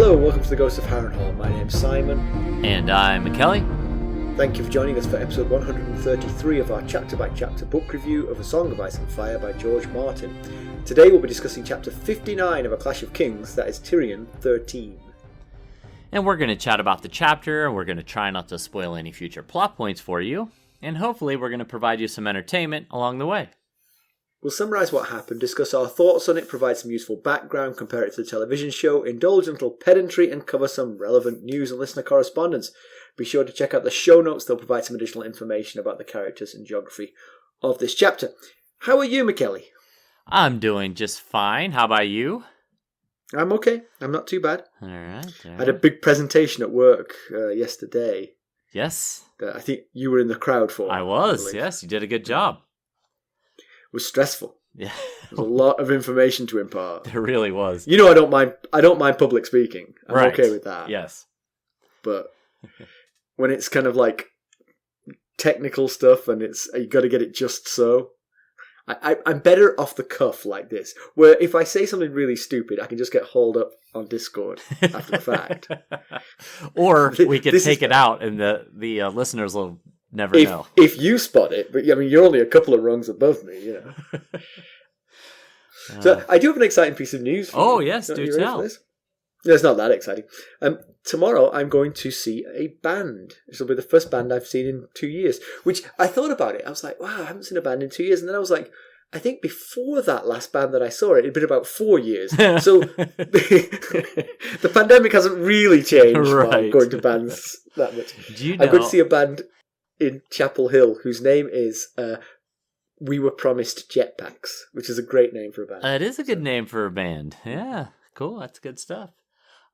Hello, welcome to the Ghost of Harrenhal. My name's Simon. And I'm Mackelly. Thank you for joining us for episode 133 of our chapter-by-chapter book review of A Song of Ice and Fire by George Martin. Today we'll be discussing chapter 59 of A Clash of Kings, that is Tyrion 13. And we're going to chat about the chapter, we're going to try not to spoil any future plot points for you, and hopefully we're going to provide you some entertainment along the way. We'll summarise what happened, discuss our thoughts on it, provide some useful background, compare it to the television show, indulge in a little pedantry, and cover some relevant news and listener correspondence. Be sure to check out the show notes, they'll provide some additional information about the characters and geography of this chapter. How are you, Mackelly? I'm doing just fine. How about you? I'm okay. I'm not too bad. All right. I had a big presentation at work yesterday. Yes. That I think you were in the crowd for. I was, yes. You did a good job. It was stressful. Yeah. There was a lot of information to impart. There really was. You know, I don't mind public speaking. I'm right. okay with that. Yes. But when it's kind of like technical stuff and you got to get it just so, I'm better off the cuff like this, where if I say something really stupid, I can just get hauled up on Discord after the fact. Or we could take it out and the listeners will never know. If you spot it, but I mean, you're only a couple of rungs above me, you know. So I do have an exciting piece of news for you. Oh, yes, do tell. No, it's not that exciting. Tomorrow I'm going to see a band. This will be the first band I've seen in 2 years, which I thought about it. I was like, wow, I haven't seen a band in 2 years. And then I was like, I think before that last band that I saw, it had been about 4 years. So the pandemic hasn't really changed my going to bands that much. I'm going to see a band in Chapel Hill whose name is We Were Promised Jetpacks, which is a great name for a band. It is a good name for a band. Yeah, cool. That's good stuff.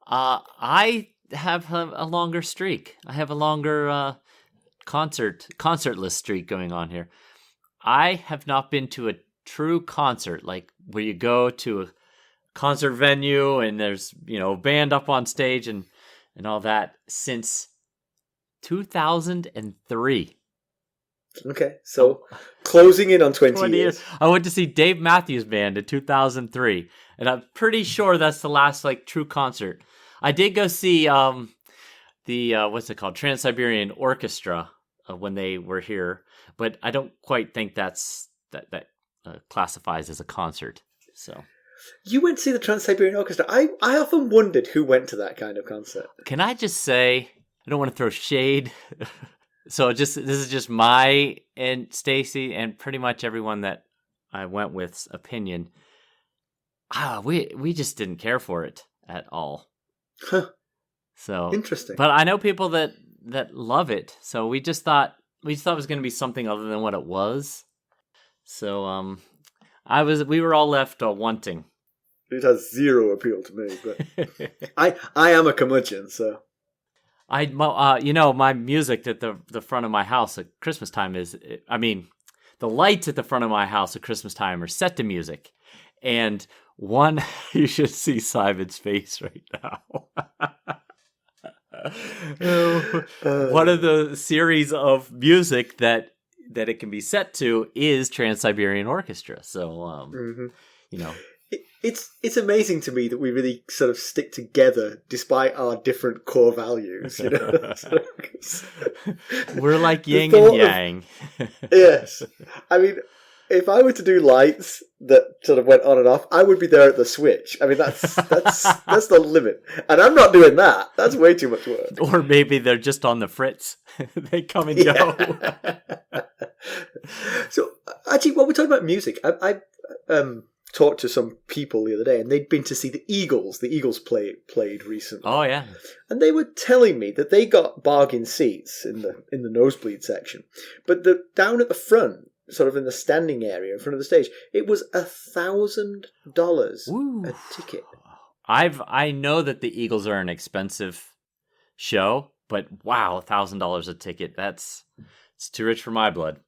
I have a longer streak. I have a longer concertless streak going on here. I have not been to a true concert, like where you go to a concert venue and there's, a band up on stage and all that, since 2003. Okay, so closing in on 20 years. I went to see Dave Matthews Band in 2003, and I'm pretty sure that's the last true concert. I did go see the what's it called, Trans-Siberian Orchestra when they were here, but I don't quite think that classifies as a concert. So you went to see the Trans-Siberian Orchestra. I often wondered who went to that kind of concert. Can I just say, I don't want to throw shade. So this is just my and Stacy and pretty much everyone that I went with's opinion. We just didn't care for it at all. Huh. So interesting. But I know people that love it. So we thought it was going to be something other than what it was. So we were all left wanting. It has zero appeal to me, but I am a curmudgeon, so. My music at the front of my house at Christmas time the lights at the front of my house at Christmas time are set to music. And you should see Simon's face right now. One of the series of music that it can be set to is Trans-Siberian Orchestra. So, It's amazing to me that we really sort of stick together despite our different core values. We're like yin and yang. Yes. I mean, if I were to do lights that sort of went on and off, I would be there at the switch. I mean, that's the limit. And I'm not doing that. That's way too much work. Or maybe they're just on the fritz. They come and go. So, actually, while we're talking about music, I talked to some people the other day, and they'd been to see the Eagles. The Eagles played recently. Oh yeah, and they were telling me that they got bargain seats in the nosebleed section, but down at the front, sort of in the standing area in front of the stage, it was $1,000 a ticket. I know that the Eagles are an expensive show, but wow, $1,000 a ticket, it's too rich for my blood.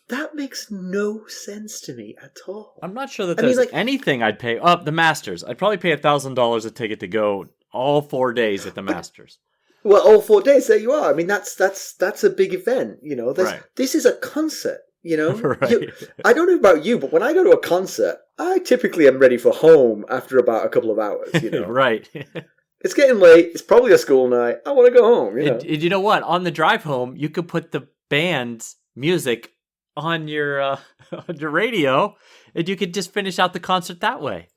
That makes no sense to me at all. I'm not sure that there's anything I'd pay. The Masters. I'd probably pay $1,000 a ticket to go all 4 days at the Masters. Well, all 4 days, there you are. I mean, that's a big event. Right. This is a concert. Right. I don't know about you, but when I go to a concert, I typically am ready for home after about a couple of hours. Right. It's getting late. It's probably a school night. I want to go home. You know what? On the drive home, you could put the band's music on your on your radio, and you could just finish out the concert that way.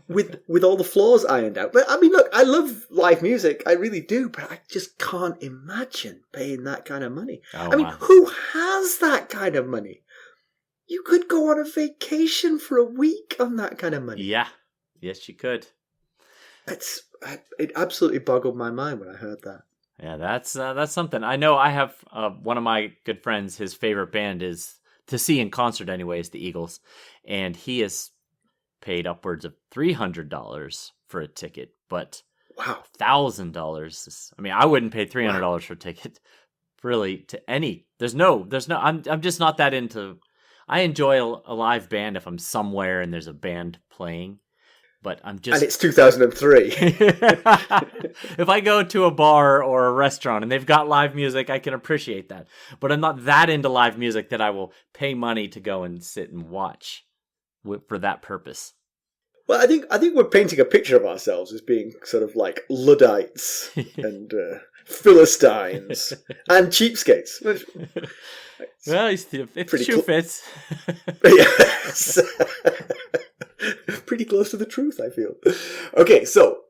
With all the flaws ironed out. But I mean, look, I love live music. I really do. But I just can't imagine paying that kind of money. Who has that kind of money? You could go on a vacation for a week on that kind of money. Yeah. Yes, you could. It absolutely boggled my mind when I heard that. Yeah, that's something. I know I have one of my good friends, his favorite band is, to see in concert anyway, is the Eagles. And he has paid upwards of $300 for a ticket. But wow, $1,000 is, I wouldn't pay $300 for a ticket, really, to any. There's no, I'm just not that into, I enjoy a live band if I'm somewhere and there's a band playing. But I'm just... And it's 2003. If I go to a bar or a restaurant and they've got live music, I can appreciate that. But I'm not that into live music that I will pay money to go and sit and watch for that purpose. Well, I think we're painting a picture of ourselves as being sort of like Luddites and Philistines and cheapskates. Well, if the shoe fits. Yes. Pretty close to the truth, I feel. Okay, so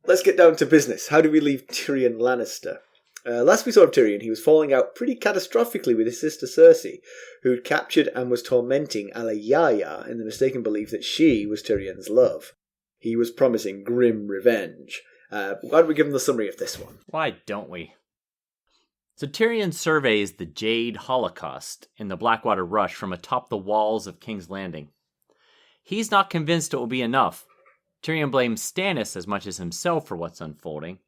let's get down to business. How do we leave Tyrion Lannister? Last we saw of Tyrion, he was falling out pretty catastrophically with his sister Cersei, who'd captured and was tormenting Alayaya in the mistaken belief that she was Tyrion's love. He was promising grim revenge. Why don't we give him the summary of this one? Why don't we? So Tyrion surveys the Jade Holocaust in the Blackwater Rush from atop the walls of King's Landing. He's not convinced it will be enough. Tyrion blames Stannis as much as himself for what's unfolding.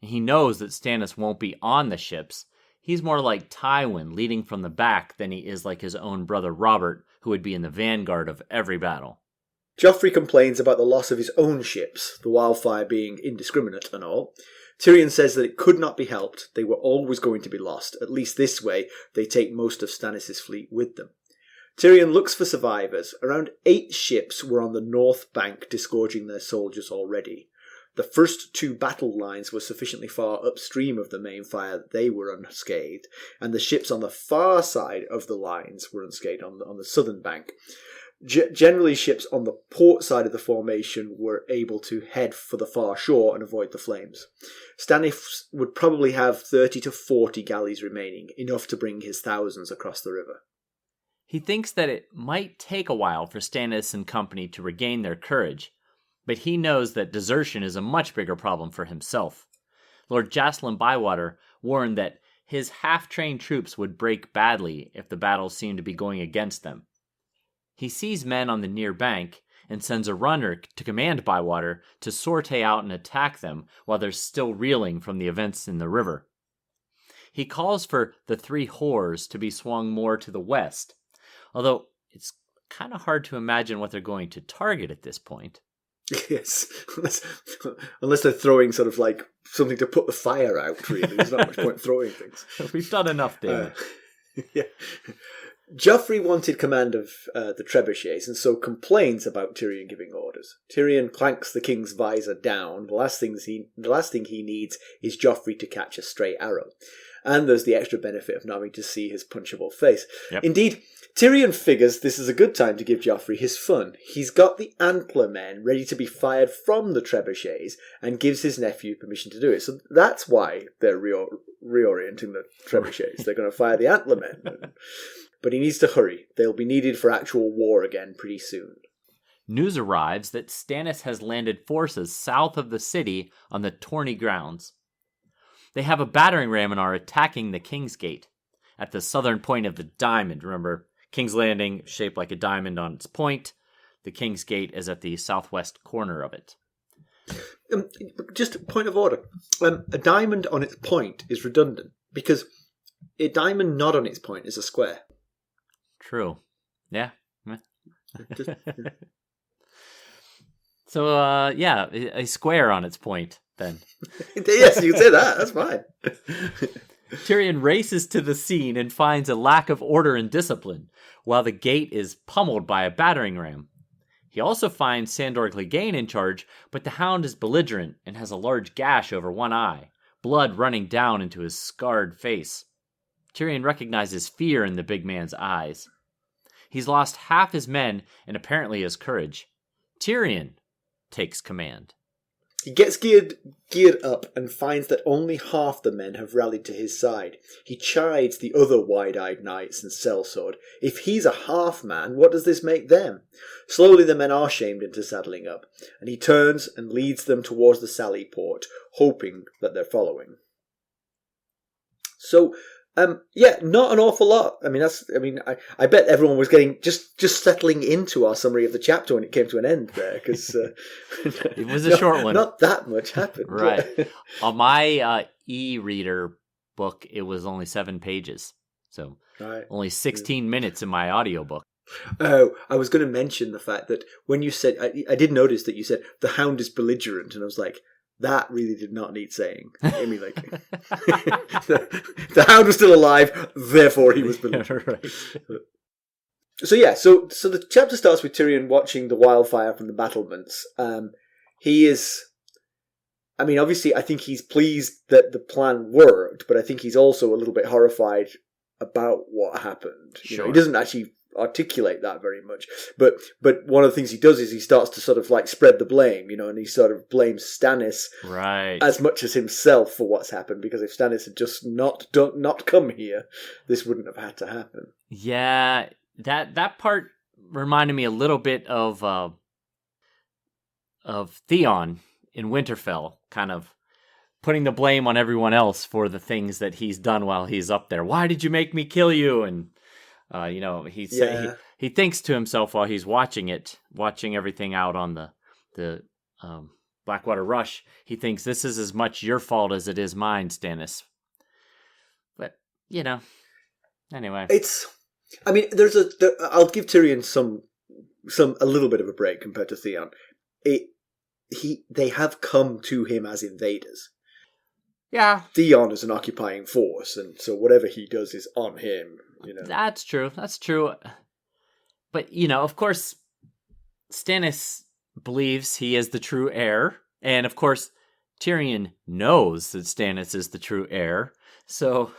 He knows that Stannis won't be on the ships. He's more like Tywin, leading from the back, than he is like his own brother Robert, who would be in the vanguard of every battle. Joffrey complains about the loss of his own ships, the wildfire being indiscriminate and all. Tyrion says that it could not be helped. They were always going to be lost. At least this way, they take most of Stannis' fleet with them. Tyrion looks for survivors. Around 8 ships were on the north bank disgorging their soldiers already. The first 2 battle lines were sufficiently far upstream of the main fire that they were unscathed, and the ships on the far side of the lines were unscathed on the southern bank. Generally, ships on the port side of the formation were able to head for the far shore and avoid the flames. Stannis would probably have 30 to 40 galleys remaining, enough to bring his thousands across the river. He thinks that it might take a while for Stannis and company to regain their courage, but he knows that desertion is a much bigger problem for himself. Lord Jacelyn Bywater warned that his half-trained troops would break badly if the battle seemed to be going against them. He sees men on the near bank and sends a runner to command Bywater to sortie out and attack them while they're still reeling from the events in the river. He calls for the 3 whores to be swung more to the west, although it's kind of hard to imagine what they're going to target at this point. Yes, unless they're throwing sort of like something to put the fire out, really. There's not much point throwing things. We've done enough damage. Yeah. Joffrey wanted command of the trebuchets and so complains about Tyrion giving orders. Tyrion clanks the king's visor down. The last thing he needs is Joffrey to catch a stray arrow. And there's the extra benefit of not having to see his punchable face. Yep. Indeed, Tyrion figures this is a good time to give Joffrey his fun. He's got the Antler Men ready to be fired from the trebuchets and gives his nephew permission to do it. So that's why they're reorienting the trebuchets. They're going to fire the Antler Men. But he needs to hurry. They'll be needed for actual war again pretty soon. News arrives that Stannis has landed forces south of the city on the Tourney grounds. They have a battering ram and are attacking the King's Gate at the southern point of the diamond. Remember, King's Landing shaped like a diamond on its point. The King's Gate is at the southwest corner of it. Just a point of order. A diamond on its point is redundant because a diamond not on its point is a square. True. Yeah. So, a square on its point, then. Yes, you can say that. That's fine. Tyrion races to the scene and finds a lack of order and discipline, while the gate is pummeled by a battering ram. He also finds Sandor Clegane in charge, but the Hound is belligerent and has a large gash over one eye, blood running down into his scarred face. Tyrion recognizes fear in the big man's eyes. He's lost half his men and apparently his courage. Tyrion takes command. He gets geared up and finds that only half the men have rallied to his side. He chides the other wide-eyed knights and sellsword. If he's a half-man, what does this make them? Slowly the men are shamed into saddling up, and he turns and leads them towards the sally port, hoping that they're following. So, not an awful lot. I bet everyone was getting just settling into our summary of the chapter when it came to an end there, because it was a short one. Not that much happened, right? On my e-reader book, it was only 7 pages, so only 16 minutes in my audiobook. Oh, I was going to mention the fact that when you said, I did notice that you said the Hound is belligerent, and I was like, that really did not need saying. I mean, like, the Hound was still alive, therefore he was belligerent. Right. So the chapter starts with Tyrion watching the wildfire from the battlements. He is, obviously, I think he's pleased that the plan worked, but I think he's also a little bit horrified about what happened. Sure. He doesn't actually articulate that very much, but one of the things he does is he starts to sort of like spread the blame, and he sort of blames Stannis as much as himself for what's happened, because if Stannis had just not come here, this wouldn't have had to happen. Yeah, that part reminded me a little bit of Theon in Winterfell, kind of putting the blame on everyone else for the things that he's done while he's up there. Why did you make me kill you? And he thinks to himself while he's watching everything out on the Blackwater Rush. He thinks, this is as much your fault as it is mine, Stannis. But anyway, I'll give Tyrion a little bit of a break compared to Theon. They have come to him as invaders. Yeah, Theon is an occupying force, and so whatever he does is on him. That's true. But, of course, Stannis believes he is the true heir. And, of course, Tyrion knows that Stannis is the true heir. So,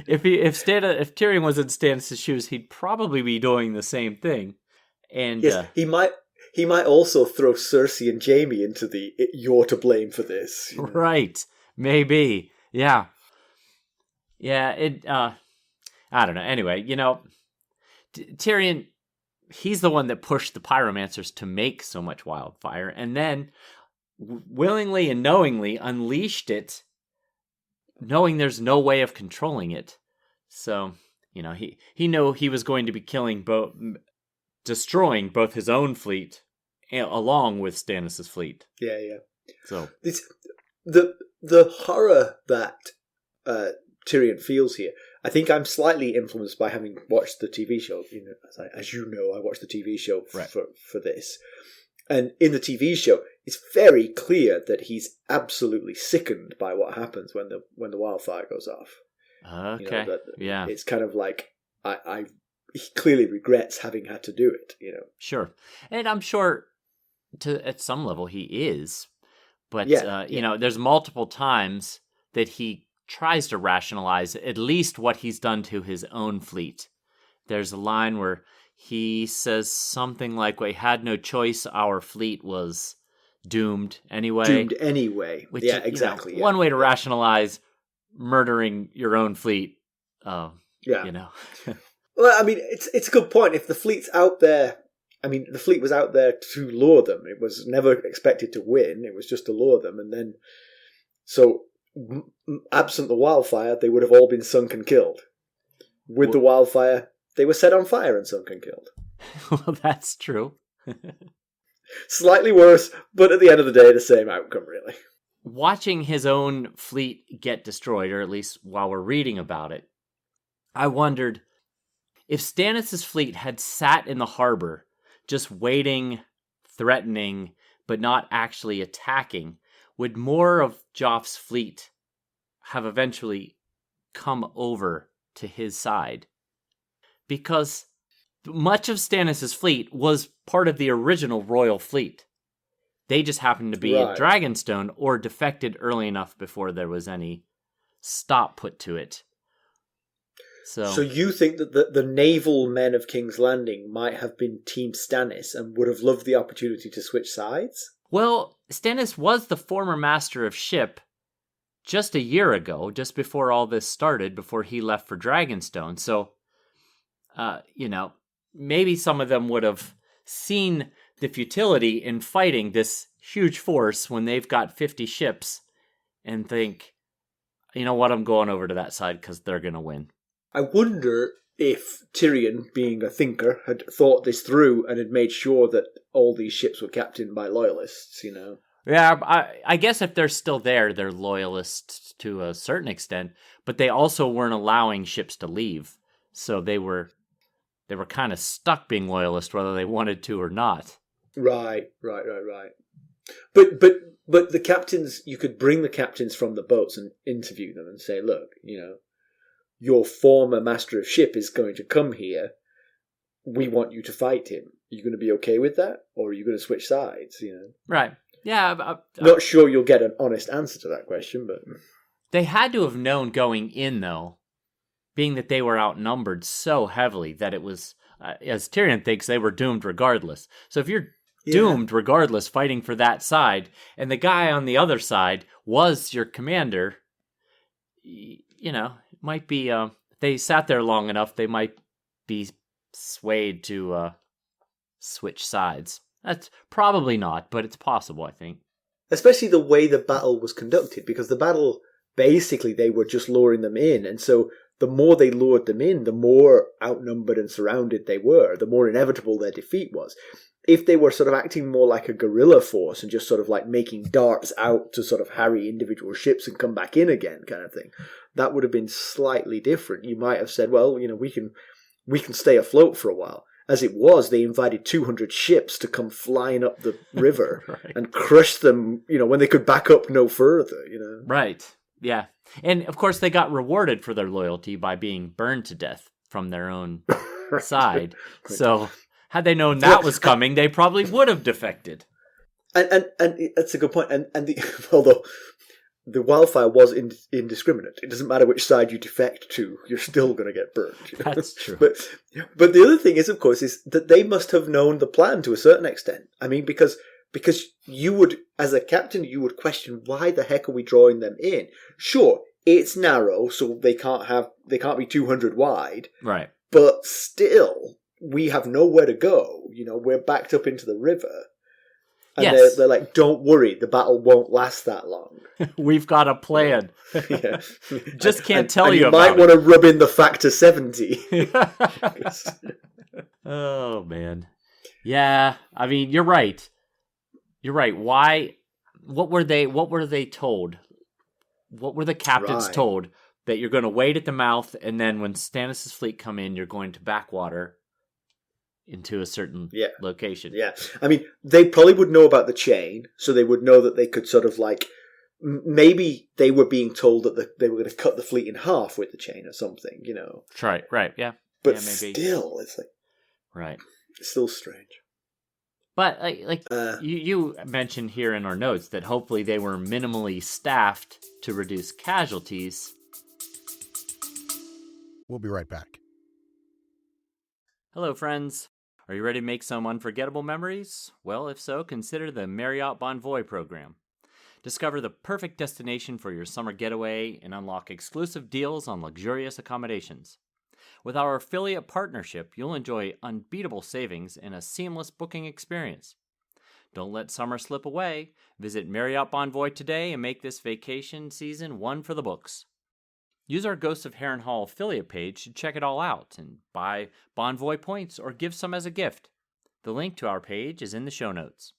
if Tyrion was in Stannis' shoes, he'd probably be doing the same thing. And yes, he might also throw Cersei and Jaime into the "you're to blame for this." Right. Maybe. Yeah. Yeah, I don't know. Anyway, Tyrion, he's the one that pushed the pyromancers to make so much wildfire, and then willingly and knowingly unleashed it, knowing there's no way of controlling it. So, he knew he was going to be destroying both his own fleet along with Stannis' fleet. Yeah. So it's the horror that Tyrion feels here. I think I'm slightly influenced by having watched the TV show. As you know, I watched the TV show for this. And in the TV show, it's very clear that he's absolutely sickened by what happens when the wildfire goes off. Okay. Yeah. It's kind of like he clearly regrets having had to do it. Sure, and I'm sure at some level he is, but there's multiple times that he tries to rationalize at least what he's done to his own fleet. There's a line where he says something like, "We had no choice. Our fleet was doomed anyway." Which, exactly. One way to rationalize murdering your own fleet. Well, it's a good point. If the fleet's out there, the fleet was out there to lure them. It was never expected to win. It was just to lure them, and then absent the wildfire, they would have all been sunk and killed. With the wildfire, they were set on fire and sunk and killed. Well, that's true. Slightly worse, but at the end of the day, the same outcome, really. Watching his own fleet get destroyed, or at least while we're reading about it, I wondered if Stannis' fleet had sat in the harbor, just waiting, threatening, but not actually attacking, would more of Joff's fleet have eventually come over to his side? Because much of Stannis' fleet was part of the original royal fleet. They just happened to be at Dragonstone or defected early enough before there was any stop put to it. So you think that the naval men of King's Landing might have been Team Stannis and would have loved the opportunity to switch sides? Well, Stannis was the former master of ship just a year ago, just before all this started, before he left for Dragonstone. So, maybe some of them would have seen the futility in fighting this huge force when they've got 50 ships and think, you know what, I'm going over to that side because they're going to win. I wonder if Tyrion, being a thinker, had thought this through and had made sure that all these ships were captained by loyalists, Yeah, I guess if they're still there, they're loyalists to a certain extent, but they also weren't allowing ships to leave. So they were kind of stuck being loyalist whether they wanted to or not. Right. But the captains, you could bring the captains from the boats and interview them and say, look, your former master of ship is going to come here. We want you to fight him. Are you going to be okay with that? Or are you going to switch sides, Right. Yeah. Not sure you'll get an honest answer to that question, but... They had to have known going in, though, being that they were outnumbered so heavily that it was, as Tyrion thinks, they were doomed regardless. So if you're doomed regardless fighting for that side, and the guy on the other side was your commander, might be, if they sat there long enough, they might be swayed to switch sides. That's probably not, but it's possible, I think. Especially the way the battle was conducted, because the battle, basically, they were just luring them in, and so the more they lured them in, the more outnumbered and surrounded they were, the more inevitable their defeat was. If they were sort of acting more like a guerrilla force and just sort of like making darts out to sort of harry individual ships and come back in again kind of thing, that would have been slightly different. You might have said, well, we can stay afloat for a while. As it was, they invited 200 ships to come flying up the river right. and crush them, when they could back up no further, Right, yeah. And, of course, they got rewarded for their loyalty by being burned to death from their own side. Right. So, had they known that was coming, they probably would have defected. And that's a good point. And although the wildfire was indiscriminate, it doesn't matter which side you defect to, you're still going to get burned. That's true. But the other thing is, of course, is that they must have known the plan to a certain extent. I mean, because you would, as a captain, you would question, why the heck are we drawing them in? Sure, it's narrow, so they can't be 200 wide. Right. But still, we have nowhere to go. We're backed up into the river. And yes. they're like, don't worry, the battle won't last that long. We've got a plan. Yeah. Just can't tell you about it. You might want to rub in the factor 70. Oh, man. Yeah, I mean, you're right. You're right. Why? What were they told? What were the captains told? That you're going to wait at the mouth, and then when Stannis' fleet come in, you're going to backwater into a certain location. Yeah. I mean, they probably would know about the chain, so they would know that they could sort of like, maybe they were being told that they were going to cut the fleet in half with the chain or something, Right, yeah. But yeah, maybe. Still, it's like... Right. It's still strange. But you mentioned here in our notes that hopefully they were minimally staffed to reduce casualties. We'll be right back. Hello, friends. Are you ready to make some unforgettable memories? Well, if so, consider the Marriott Bonvoy program. Discover the perfect destination for your summer getaway and unlock exclusive deals on luxurious accommodations. With our affiliate partnership, you'll enjoy unbeatable savings and a seamless booking experience. Don't let summer slip away. Visit Marriott Bonvoy today and make this vacation season one for the books. Use our Ghosts of Harrenhal affiliate page to check it all out and buy Bonvoy points or give some as a gift. The link to our page is in the show notes.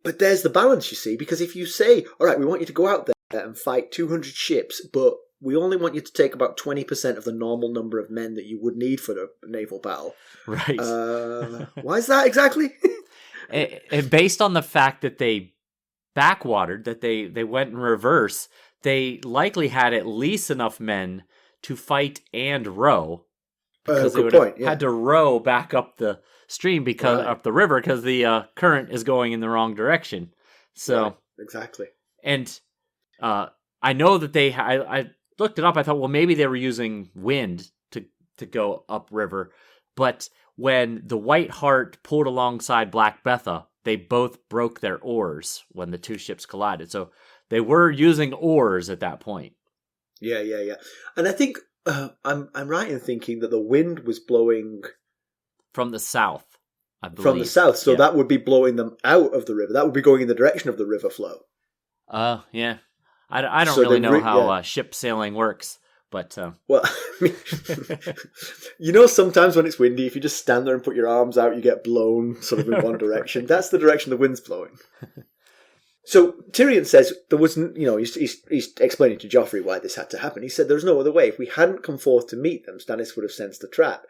But there's the balance, you see, because if you say, all right, we want you to go out there and fight 200 ships, but we only want you to take about 20% of the normal number of men that you would need for the naval battle. Right. Why is that exactly? And based on the fact that they backwatered, that they went in reverse, they likely had at least enough men to fight and row, because they would have had to row back up the stream up the river because the current is going in the wrong direction. So exactly. And I know that I looked it up. I thought, well, maybe they were using wind to go upriver. But when the White Hart pulled alongside Black Betha, they both broke their oars when the two ships collided. So they were using oars at that point. Yeah. And I think I'm right in thinking that the wind was blowing from the south, I believe. From the south, so that would be blowing them out of the river. That would be going in the direction of the river flow. Yeah. I don't really know how ship sailing works. But well, sometimes when it's windy, if you just stand there and put your arms out, you get blown sort of in one direction. That's the direction the wind's blowing. So Tyrion says there wasn't, he's explaining to Joffrey why this had to happen. He said there's no other way. If we hadn't come forth to meet them, Stannis would have sensed the trap.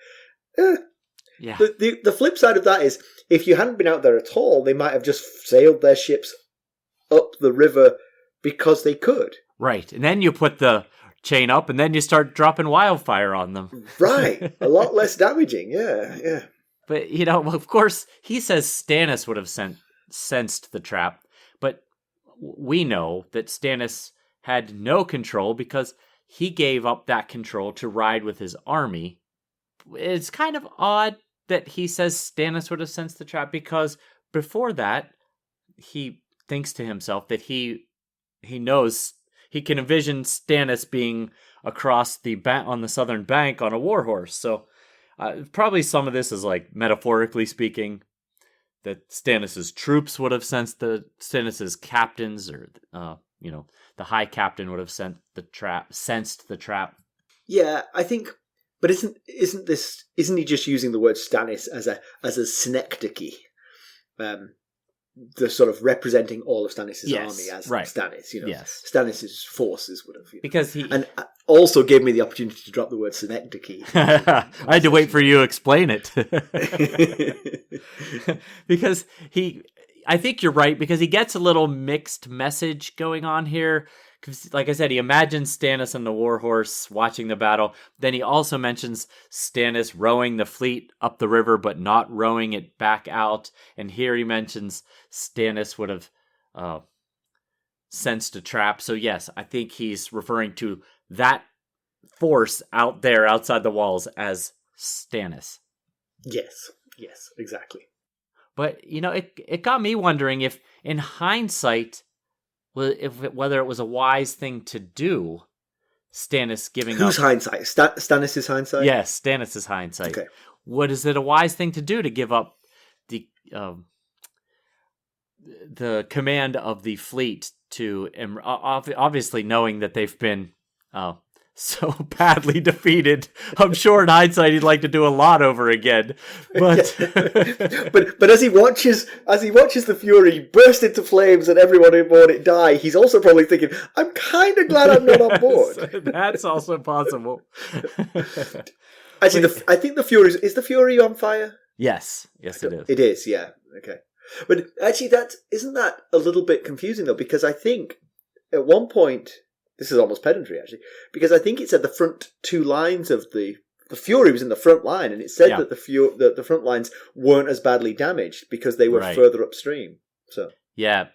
Yeah. The flip side of that is, if you hadn't been out there at all, they might have just sailed their ships up the river because they could. Right, and then you put the chain up, and then you start dropping wildfire on them. Right, a lot less damaging, yeah. But, of course, he says Stannis would have sensed the trap, but we know that Stannis had no control because he gave up that control to ride with his army. It's kind of odd that he says Stannis would have sensed the trap, because before that, he thinks to himself that he knows. He can envision Stannis being across on the southern bank on a warhorse. So probably some of this is like metaphorically speaking, that Stannis's troops would have sensed Stannis's captains, or the High Captain would have sensed the trap. Yeah, I think. But isn't he just using the word Stannis as a synecdoche? The sort of representing all of Stannis' army as Stannis, Yes. Stannis' forces would have. Because he... And also gave me the opportunity to drop the word synecdoche. I had to wait for you to explain it. Because I think you're right, because he gets a little mixed message going on here. Because, like I said, he imagines Stannis on the warhorse watching the battle. Then he also mentions Stannis rowing the fleet up the river, but not rowing it back out. And here he mentions Stannis would have sensed a trap. So yes, I think he's referring to that force out there outside the walls as Stannis. Yes, exactly. But, it got me wondering if, in hindsight, whether it was a wise thing to do, Stannis giving Whose hindsight? Stannis' hindsight? Yes, Stannis' hindsight. Okay. Is it a wise thing to do to give up the command of the fleet to obviously knowing that they've been so badly defeated? I'm sure in hindsight he'd like to do a lot over again. But but as he watches the Fury burst into flames and everyone aboard it die, he's also probably thinking, I'm kind of glad I'm not on board. That's also possible. Actually, I think the Fury on fire? Yes, it is. It is, yeah. Okay. But actually, isn't that a little bit confusing though? Because I think at one point, this is almost pedantry actually, because I think it said the front two lines of the Fury was in the front line, and it said that the front lines weren't as badly damaged because they were further upstream. So yeah,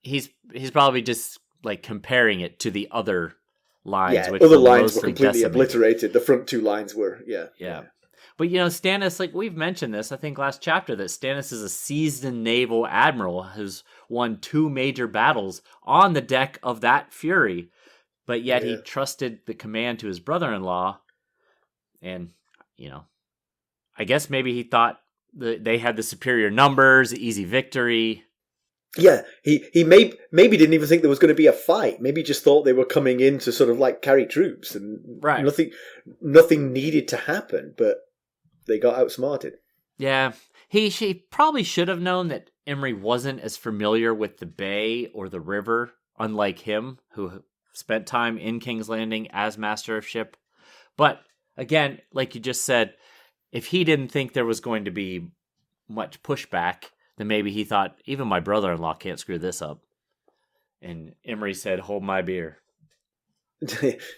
he's probably just like comparing it to the other lines. Yeah, which other lines were completely decimated. Obliterated. The front two lines were yeah. But Stannis, like we've mentioned this, I think last chapter, that Stannis is a seasoned naval admiral who's won 2 major battles on the deck of that Fury. But yet he trusted the command to his brother-in-law, and, I guess maybe he thought they had the superior numbers, easy victory. Yeah, he maybe didn't even think there was going to be a fight. Maybe just thought they were coming in to sort of like carry troops, and nothing needed to happen, but they got outsmarted. Yeah, he probably should have known that Imry wasn't as familiar with the bay or the river, unlike him, who spent time in King's Landing as master of ship. But again, like you just said, if he didn't think there was going to be much pushback, then maybe he thought, even my brother-in-law can't screw this up. And Imry said, hold my beer.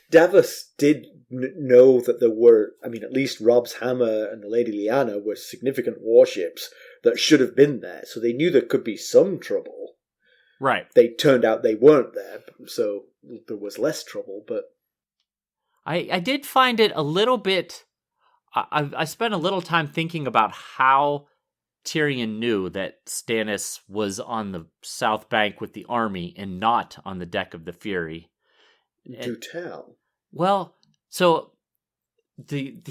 Davos did know that there were, I mean, at least Robb's Hammer and the Lady Lyanna were significant warships that should have been there. So they knew there could be some trouble. Right. They turned out they weren't there, so there was less trouble, but... I did find it a little bit... I spent a little time thinking about how Tyrion knew that Stannis was on the south bank with the army and not on the deck of the Fury. Do tell. Well, so the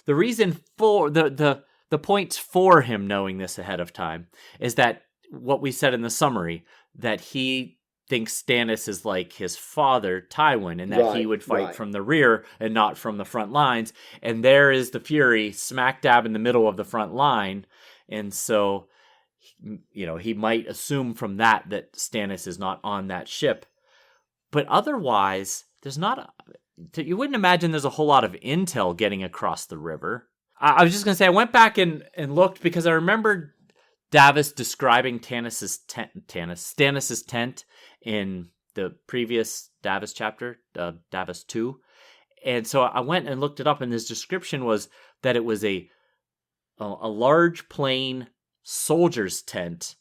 reason for the points for him knowing this ahead of time is that what we said in the summary, that he thinks Stannis is like his father, Tywin, and that he would fight from the rear and not from the front lines. And there is the Fury smack dab in the middle of the front line. And so, he might assume from that Stannis is not on that ship. But otherwise, there's not... you wouldn't imagine there's a whole lot of intel getting across the river. I was just going to say, I went back and looked because I remembered Davos describing Stannis' tent in the previous Davos chapter, Davos 2. And so I went and looked it up, and his description was that it was a large plain soldier's tent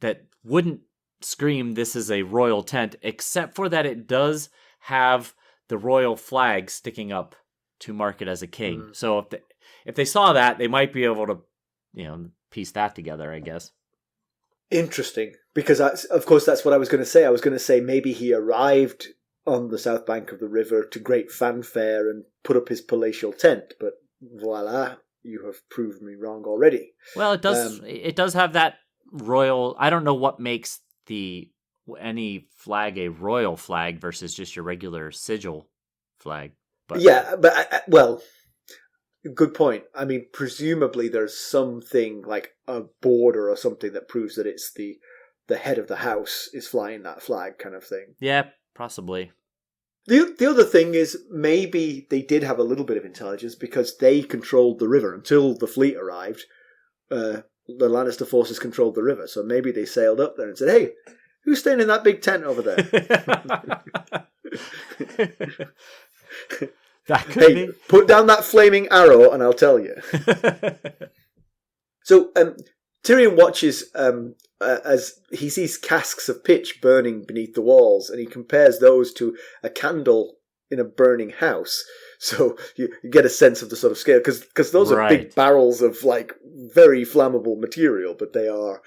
that wouldn't scream this is a royal tent, except for that it does have the royal flag sticking up to mark it as a king. So if they saw that, they might be able to, piece that together, I guess. Interesting, because of course that's what I was going to say. I was going to say maybe he arrived on the south bank of the river to great fanfare and put up his palatial tent, but voila, you have proved me wrong already. Well, it does. It does have that royal. I don't know what makes any flag a royal flag versus just your regular sigil flag. But yeah, but well, good point. I mean, presumably there's something like a border or something that proves that it's the head of the house is flying that flag, kind of thing. Yeah, possibly. The other thing is maybe they did have a little bit of intelligence because they controlled the river until the fleet arrived. The Lannister forces controlled the river, so maybe they sailed up there and said, "Hey, who's staying in that big tent over there?" That could be. Put down that flaming arrow, and I'll tell you. So Tyrion watches as he sees casks of pitch burning beneath the walls, and he compares those to a candle in a burning house. So you get a sense of the sort of scale, because those are big barrels of like very flammable material, but they are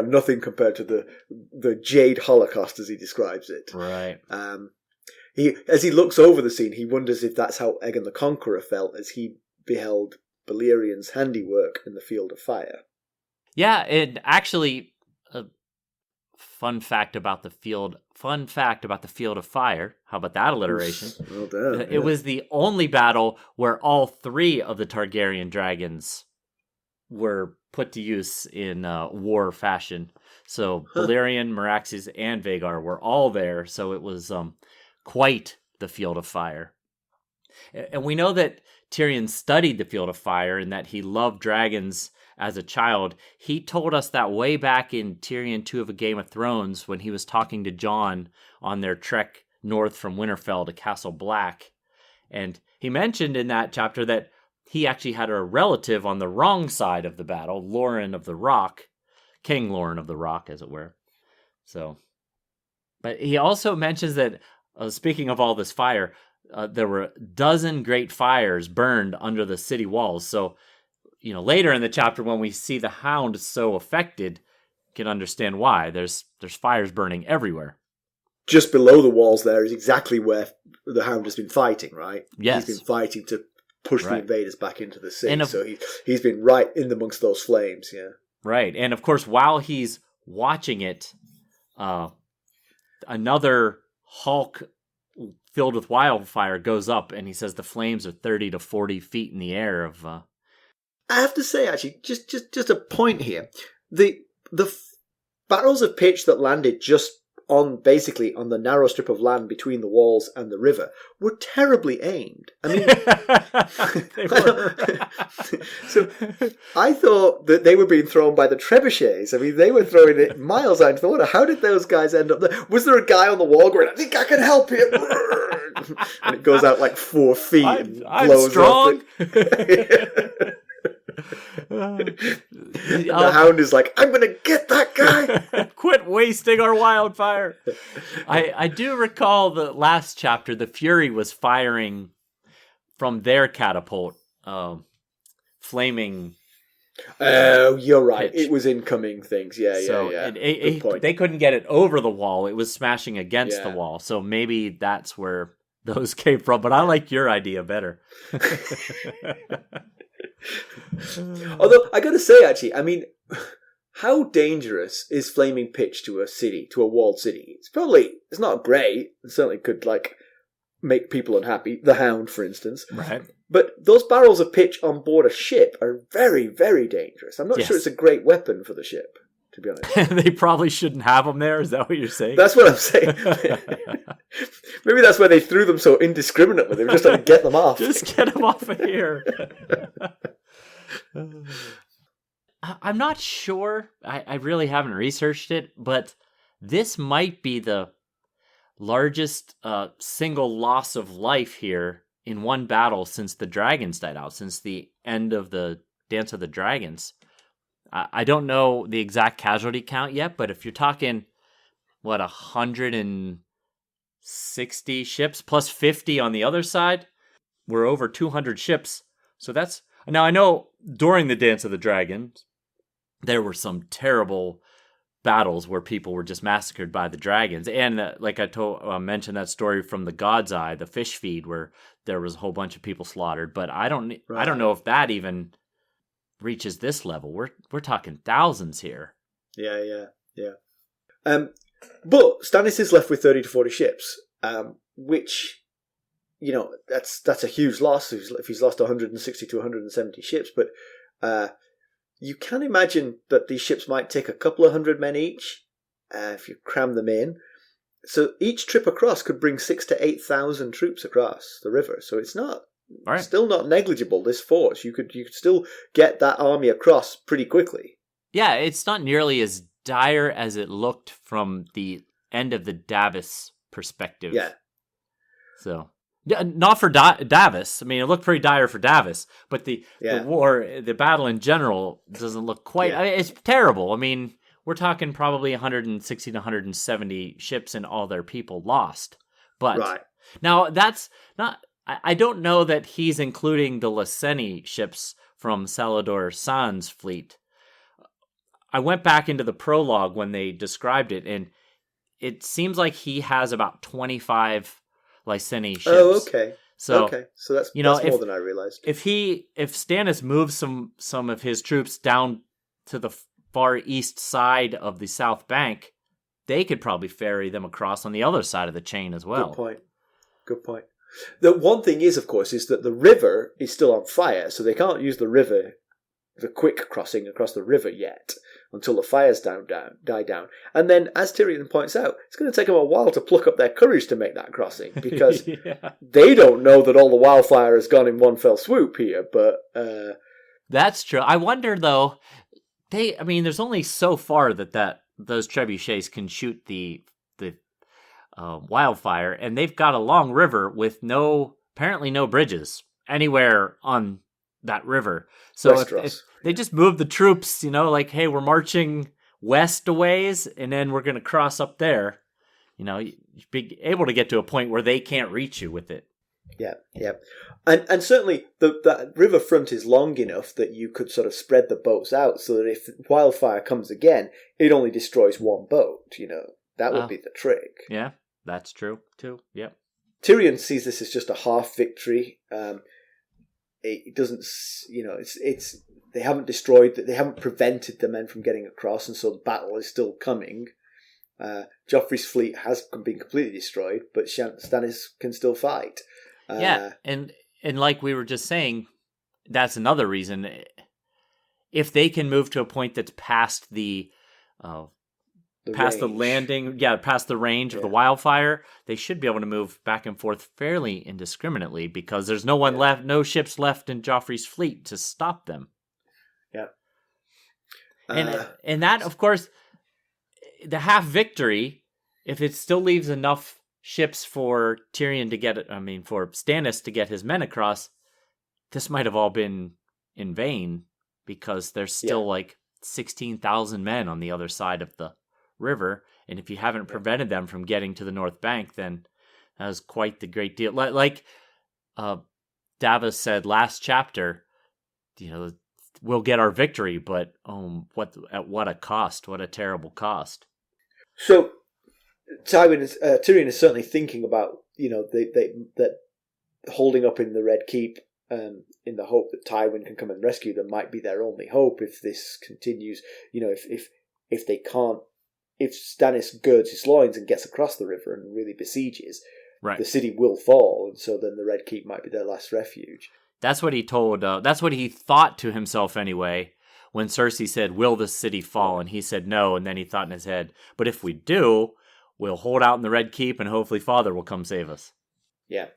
nothing compared to the Jade Holocaust as he describes it. Right. As he looks over the scene, he wonders if that's how Aegon the Conqueror felt as he beheld Balerian's handiwork in the field of fire. Yeah, and actually, a fun fact about the field of fire. How about that alliteration? Well done. It was the only battle where all three of the Targaryen dragons were put to use in war fashion. So Balerion, Meraxes, and Vhagar were all there. So it was quite the field of fire. And we know that Tyrion studied the field of fire and that he loved dragons as a child. He told us that way back in Tyrion 2 of A Game of Thrones when he was talking to Jon on their trek north from Winterfell to Castle Black. And he mentioned in that chapter that he actually had a relative on the wrong side of the battle, Loren of the Rock, King Loren of the Rock, as it were. So, but he also mentions that, speaking of all this fire, there were a dozen great fires burned under the city walls. So, later in the chapter when we see the Hound so affected, you can understand why. There's fires burning everywhere. Just below the walls there is exactly where the Hound has been fighting, right? Yes. He's been fighting to push the invaders back into the city. So he's been right in amongst those flames, yeah. Right. And of course, while he's watching it, another Hulk filled with wildfire goes up, and he says the flames are 30 to 40 feet in the air. I have to say, actually, just a point here. The barrels of pitch that landed just basically on the narrow strip of land between the walls and the river were terribly aimed. I mean, they were. So I thought that they were being thrown by the trebuchets. I mean, they were throwing it miles out into the water. How did those guys end up there? Was there a guy on the wall going, "I think I can help you"? and it goes out like 4 feet and I'm blows strong. up. The Hound is like, I'm gonna get that guy. Quit wasting our wildfire. I do recall the last chapter. The Fury was firing from their catapult, flaming. Oh, you're right. Pitch. It was incoming things. Yeah. Good point. They couldn't get it over the wall. It was smashing against the Yeah. wall. So maybe that's where those came from. But I like your idea better. Although I gotta say, actually, I mean, how dangerous is flaming pitch to a city, to a walled city? It's not great. It certainly could make people unhappy. The Hound, for instance. Right. But those barrels of pitch on board a ship are very, very dangerous. I'm not sure it's a great weapon for the ship, to be honest. They probably shouldn't have them there. Is that what you're saying? That's what I'm saying. Maybe that's why they threw them so indiscriminately. They were just trying to get them off. Just get them off of here. I'm not sure. I really haven't researched it, but this might be the largest single loss of life here in one battle since the dragons died out, since the end of the Dance of the Dragons. I don't know the exact casualty count yet, but if you're talking, 160 ships plus 50 on the other side, we're over 200 ships. So that's... Now, I know during the Dance of the Dragons, there were some terrible battles where people were just massacred by the dragons. And like I mentioned that story from the God's Eye, the fish feed, where there was a whole bunch of people slaughtered. But I don't know if that even reaches this level. We're talking thousands here. Yeah. But Stannis is left with 30 to 40 ships, which, that's a huge loss if he's lost 160 to 170 ships. But you can imagine that these ships might take a couple of hundred men each if you cram them in. So each trip across could bring 6,000 to 8,000 troops across the river. So it's still not negligible, this force. You could still get that army across pretty quickly. Yeah, it's not nearly as dire as it looked from the end of the Davos perspective. Yeah. So... Not for Davos. I mean, it looked pretty dire for Davos, but the war, the battle in general, doesn't look quite... Yeah. I mean, it's terrible. I mean, we're talking probably 160 to 170 ships and all their people lost. But now, that's not... I don't know that he's including the Lyseni ships from Salador San's fleet. I went back into the prologue when they described it, and it seems like he has about 25... Lyseni ships. Oh, okay. So that's more than I realized. If Stannis moves some of his troops down to the far east side of the South Bank, they could probably ferry them across on the other side of the chain as well. Good point. The one thing is, of course, is that the river is still on fire, so they can't use the quick crossing across the river yet until the fires die down. And then, as Tyrion points out, it's going to take them a while to pluck up their courage to make that crossing, because they don't know that all the wildfire has gone in one fell swoop here, but... That's true. I wonder, though, there's only so far that those trebuchets can shoot the wildfire, and they've got a long river with apparently no bridges anywhere on that river. So if they just move the troops, hey, we're marching west a ways, and then we're going to cross up there. You'd be able to get to a point where they can't reach you with it. Yeah. And certainly that riverfront is long enough that you could sort of spread the boats out so that if wildfire comes again, it only destroys one boat, That would be the trick. Yeah, that's true, too. Yeah. Tyrion sees this as just a half victory. It doesn't, they haven't they haven't prevented the men from getting across, and so the battle is still coming. Joffrey's fleet has been completely destroyed, but Stannis can still fight. And like we were just saying, that's another reason. If they can move to a point that's past the landing, past the range of the wildfire, they should be able to move back and forth fairly indiscriminately, because there's no one left, no ships left in Joffrey's fleet to stop them. Yeah. And that, of course, the half victory, if it still leaves enough ships for Tyrion to get, for Stannis to get his men across, this might have all been in vain, because there's still like 16,000 men on the other side of the river. And if you haven't prevented them from getting to the North Bank, then that was quite the great deal. Like Davos said last chapter, we'll get our victory, but at what a cost? What a terrible cost. So Tyrion is certainly thinking about that holding up in the Red Keep in the hope that Tywin can come and rescue them might be their only hope if this continues. If they can't, if Stannis girds his loins and gets across the river and really besieges, the city will fall, and so then the Red Keep might be their last refuge. That's what he told. That's what he thought to himself anyway. When Cersei said, "Will the city fall?" and he said no, and then he thought in his head, "But if we do, we'll hold out in the Red Keep, and hopefully Father will come save us." Yeah,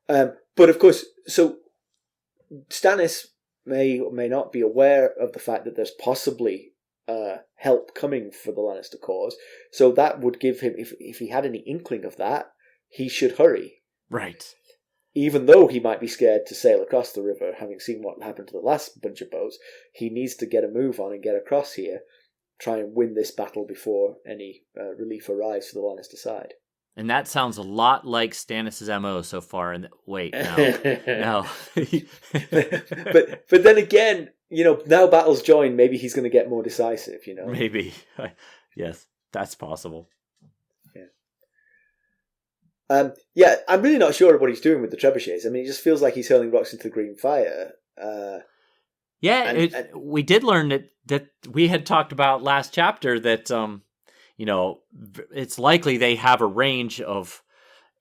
but of course, so Stannis may or may not be aware of the fact that there's possibly help coming for the Lannister cause. So that would give him, if he had any inkling of that, he should hurry. Right. Even though he might be scared to sail across the river, having seen what happened to the last bunch of boats, he needs to get a move on and get across here, try and win this battle before any relief arrives to the Lannister side. And that sounds a lot like Stannis' MO so far. Wait, no. No. but then again, now battles join, maybe he's going to get more decisive, Maybe. Yes, that's possible. Yeah, I'm really not sure what he's doing with the trebuchets. I mean, it just feels like he's hurling rocks into the green fire. We did learn that we had talked about last chapter that, it's likely they have a range of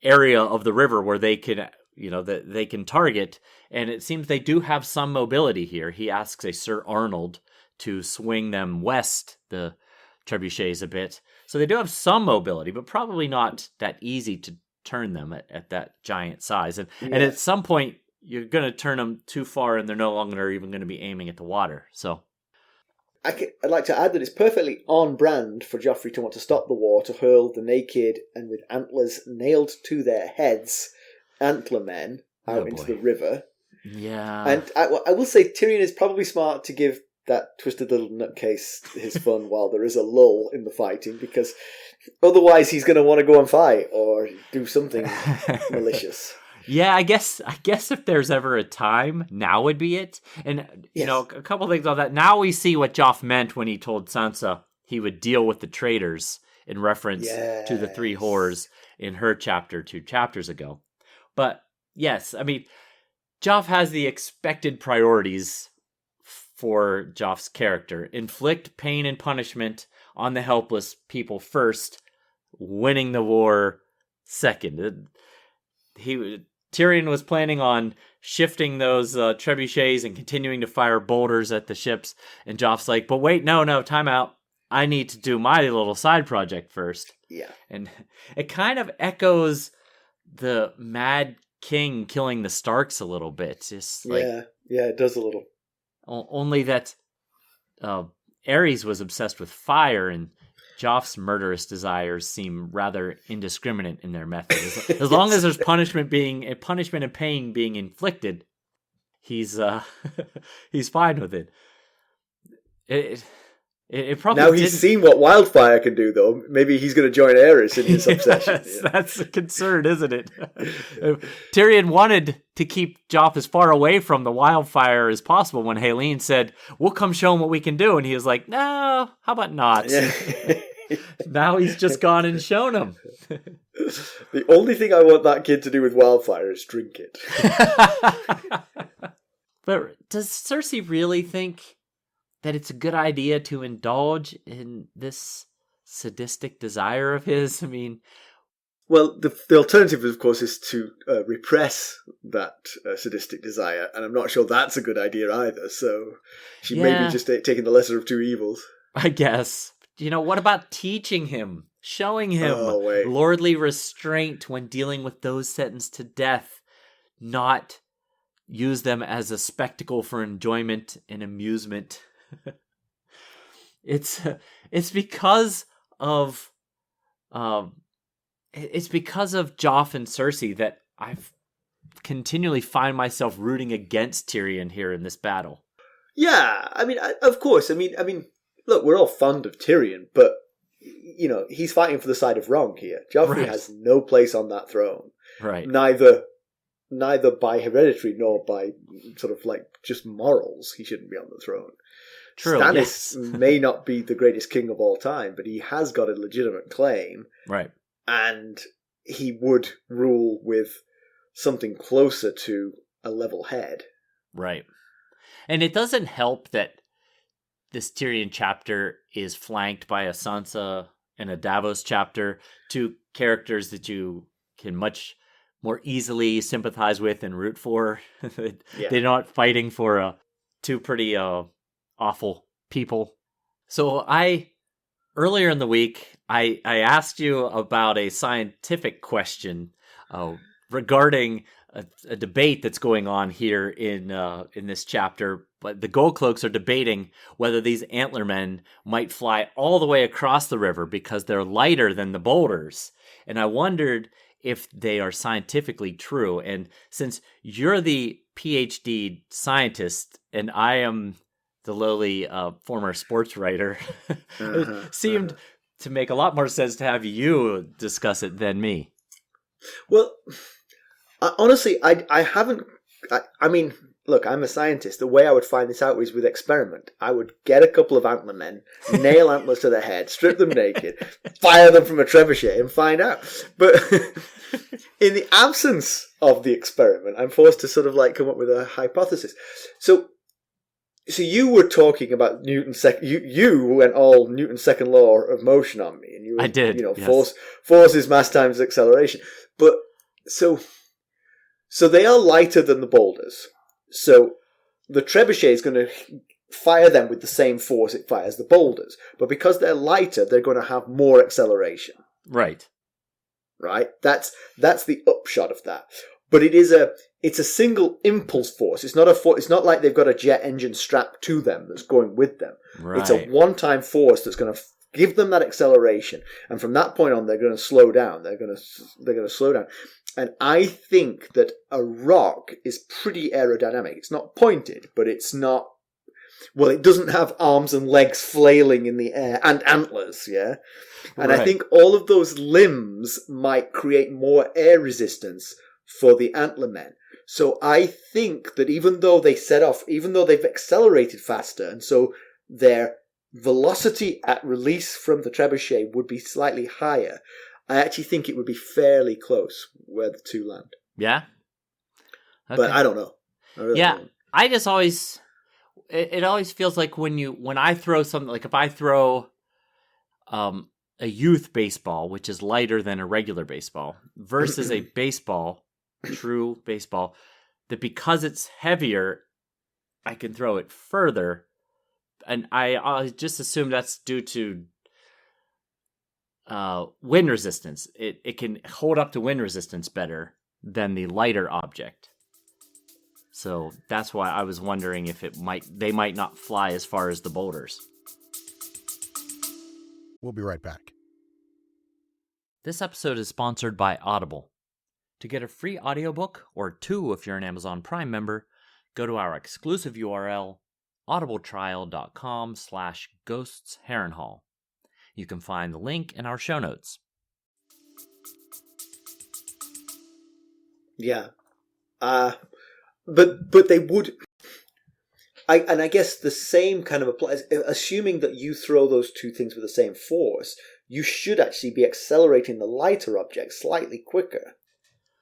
area of the river where they can, that they can target. And it seems they do have some mobility here. He asks a Sir Arnold to swing them west, the trebuchets, a bit. So they do have some mobility, but probably not that easy to turn them at that giant size. And at some point, you're going to turn them too far and they're no longer even going to be aiming at the water. So I'd like to add that it's perfectly on brand for Joffrey to want to stop the war, to hurl the naked and with antlers nailed to their heads Antler Men out into the river. Yeah. And I will say Tyrion is probably smart to give that twisted little nutcase his fun while there is a lull in the fighting, because otherwise he's going to want to go and fight or do something malicious. Yeah, I guess if there's ever a time, now would be it. And, a couple things on that. Now we see what Joff meant when he told Sansa he would deal with the traitors in reference to the three whores in her chapter 2 chapters ago. But, yes, I mean, Joff has the expected priorities for Joff's character. Inflict pain and punishment on the helpless people first, winning the war second. Tyrion was planning on shifting those trebuchets and continuing to fire boulders at the ships, and Joff's like, but wait, no, time out. I need to do my little side project first. Yeah. And it kind of echoes the Mad King killing the Starks a little bit. Just like, yeah, it does a little. Only that Aerys was obsessed with fire, and Joff's murderous desires seem rather indiscriminate in their methods. As long as there's punishment and pain being inflicted, he's fine with it. It probably now he's seen what wildfire can do, though. Maybe he's going to join Aerys in his obsession. Yes, that's a concern, isn't it? Tyrion wanted to keep Joff as far away from the wildfire as possible when Helene said, "We'll come show him what we can do," and he was like, "No, how about not?" Yeah. Now he's just gone and shown him. The only thing I want that kid to do with wildfire is drink it. But does Cersei really think that it's a good idea to indulge in this sadistic desire of his? I mean, well, the alternative, of course, is to repress that sadistic desire, and I'm not sure that's a good idea either. So she may be just taking the lesser of two evils. I guess. What about teaching him, showing him lordly restraint when dealing with those sentenced to death, not use them as a spectacle for enjoyment and amusement? It's because of it's because of Joff and Cersei that I've continually find myself rooting against Tyrion here in this battle. Yeah, I mean, of course. I mean, look, we're all fond of Tyrion, but he's fighting for the side of wrong here. Joffrey has no place on that throne. Right. Neither by hereditary nor by sort of like just morals. He shouldn't be on the throne. True. Stannis may not be the greatest king of all time, but he has got a legitimate claim. Right. And he would rule with something closer to a level head. Right. And it doesn't help that this Tyrion chapter is flanked by a Sansa and a Davos chapter, two characters that you can much more easily sympathize with and root for. They're not fighting for two pretty awful people. So earlier in the week, I asked you about a scientific question regarding a debate that's going on here in this chapter. But the Gold Cloaks are debating whether these Antler Men might fly all the way across the river because they're lighter than the boulders. And I wondered if they are scientifically true. And since you're the PhD scientist and I am the lowly former sports writer, it seemed to make a lot more sense to have you discuss it than me. Well, honestly, I haven't... I mean, look, I'm a scientist. The way I would find this out is with experiment. I would get a couple of Antler Men, nail antlers to their head, strip them naked, fire them from a trebuchet and find out. But in the absence of the experiment, I'm forced to sort of like come up with a hypothesis. So you were talking about Newton's second. You went all Newton's second law of motion on me, and you were, I did. Yes. Force is mass times acceleration. But so they are lighter than the boulders. So the trebuchet is going to fire them with the same force it fires the boulders. But because they're lighter, they're going to have more acceleration. Right. Right? That's the upshot of that. But it's a single impulse force. It's not like they've got a jet engine strapped to them that's going with them. Right. It's a one-time force that's going to give them that acceleration, and from that point on, they're going to slow down. They're going to slow down. And I think that a rock is pretty aerodynamic. It's not pointed, but it's not. Well, it doesn't have arms and legs flailing in the air and antlers, yeah? And right. I think all of those limbs might create more air resistance for the Antler Men. So I think that even though they've accelerated faster, and so their velocity at release from the trebuchet would be slightly higher, I actually think it would be fairly close where the two land. Yeah? Okay. But I don't know. Don't know. I just always... It always feels like when I throw something, like if I throw a youth baseball, which is lighter than a regular baseball, versus a baseball, true baseball, that because it's heavier, I can throw it further. And I just assume that's due to wind resistance. It can hold up to wind resistance better than the lighter object. So that's why I was wondering if they might not fly as far as the boulders. We'll be right back. This episode is sponsored by Audible. To get a free audiobook, or 2 if you're an Amazon Prime member, go to our exclusive URL, audibletrial.com/ghostsharrenhal. You can find the link in our show notes. Yeah. But they would... I guess the same kind of applies. Assuming that you throw those two things with the same force, you should actually be accelerating the lighter object slightly quicker.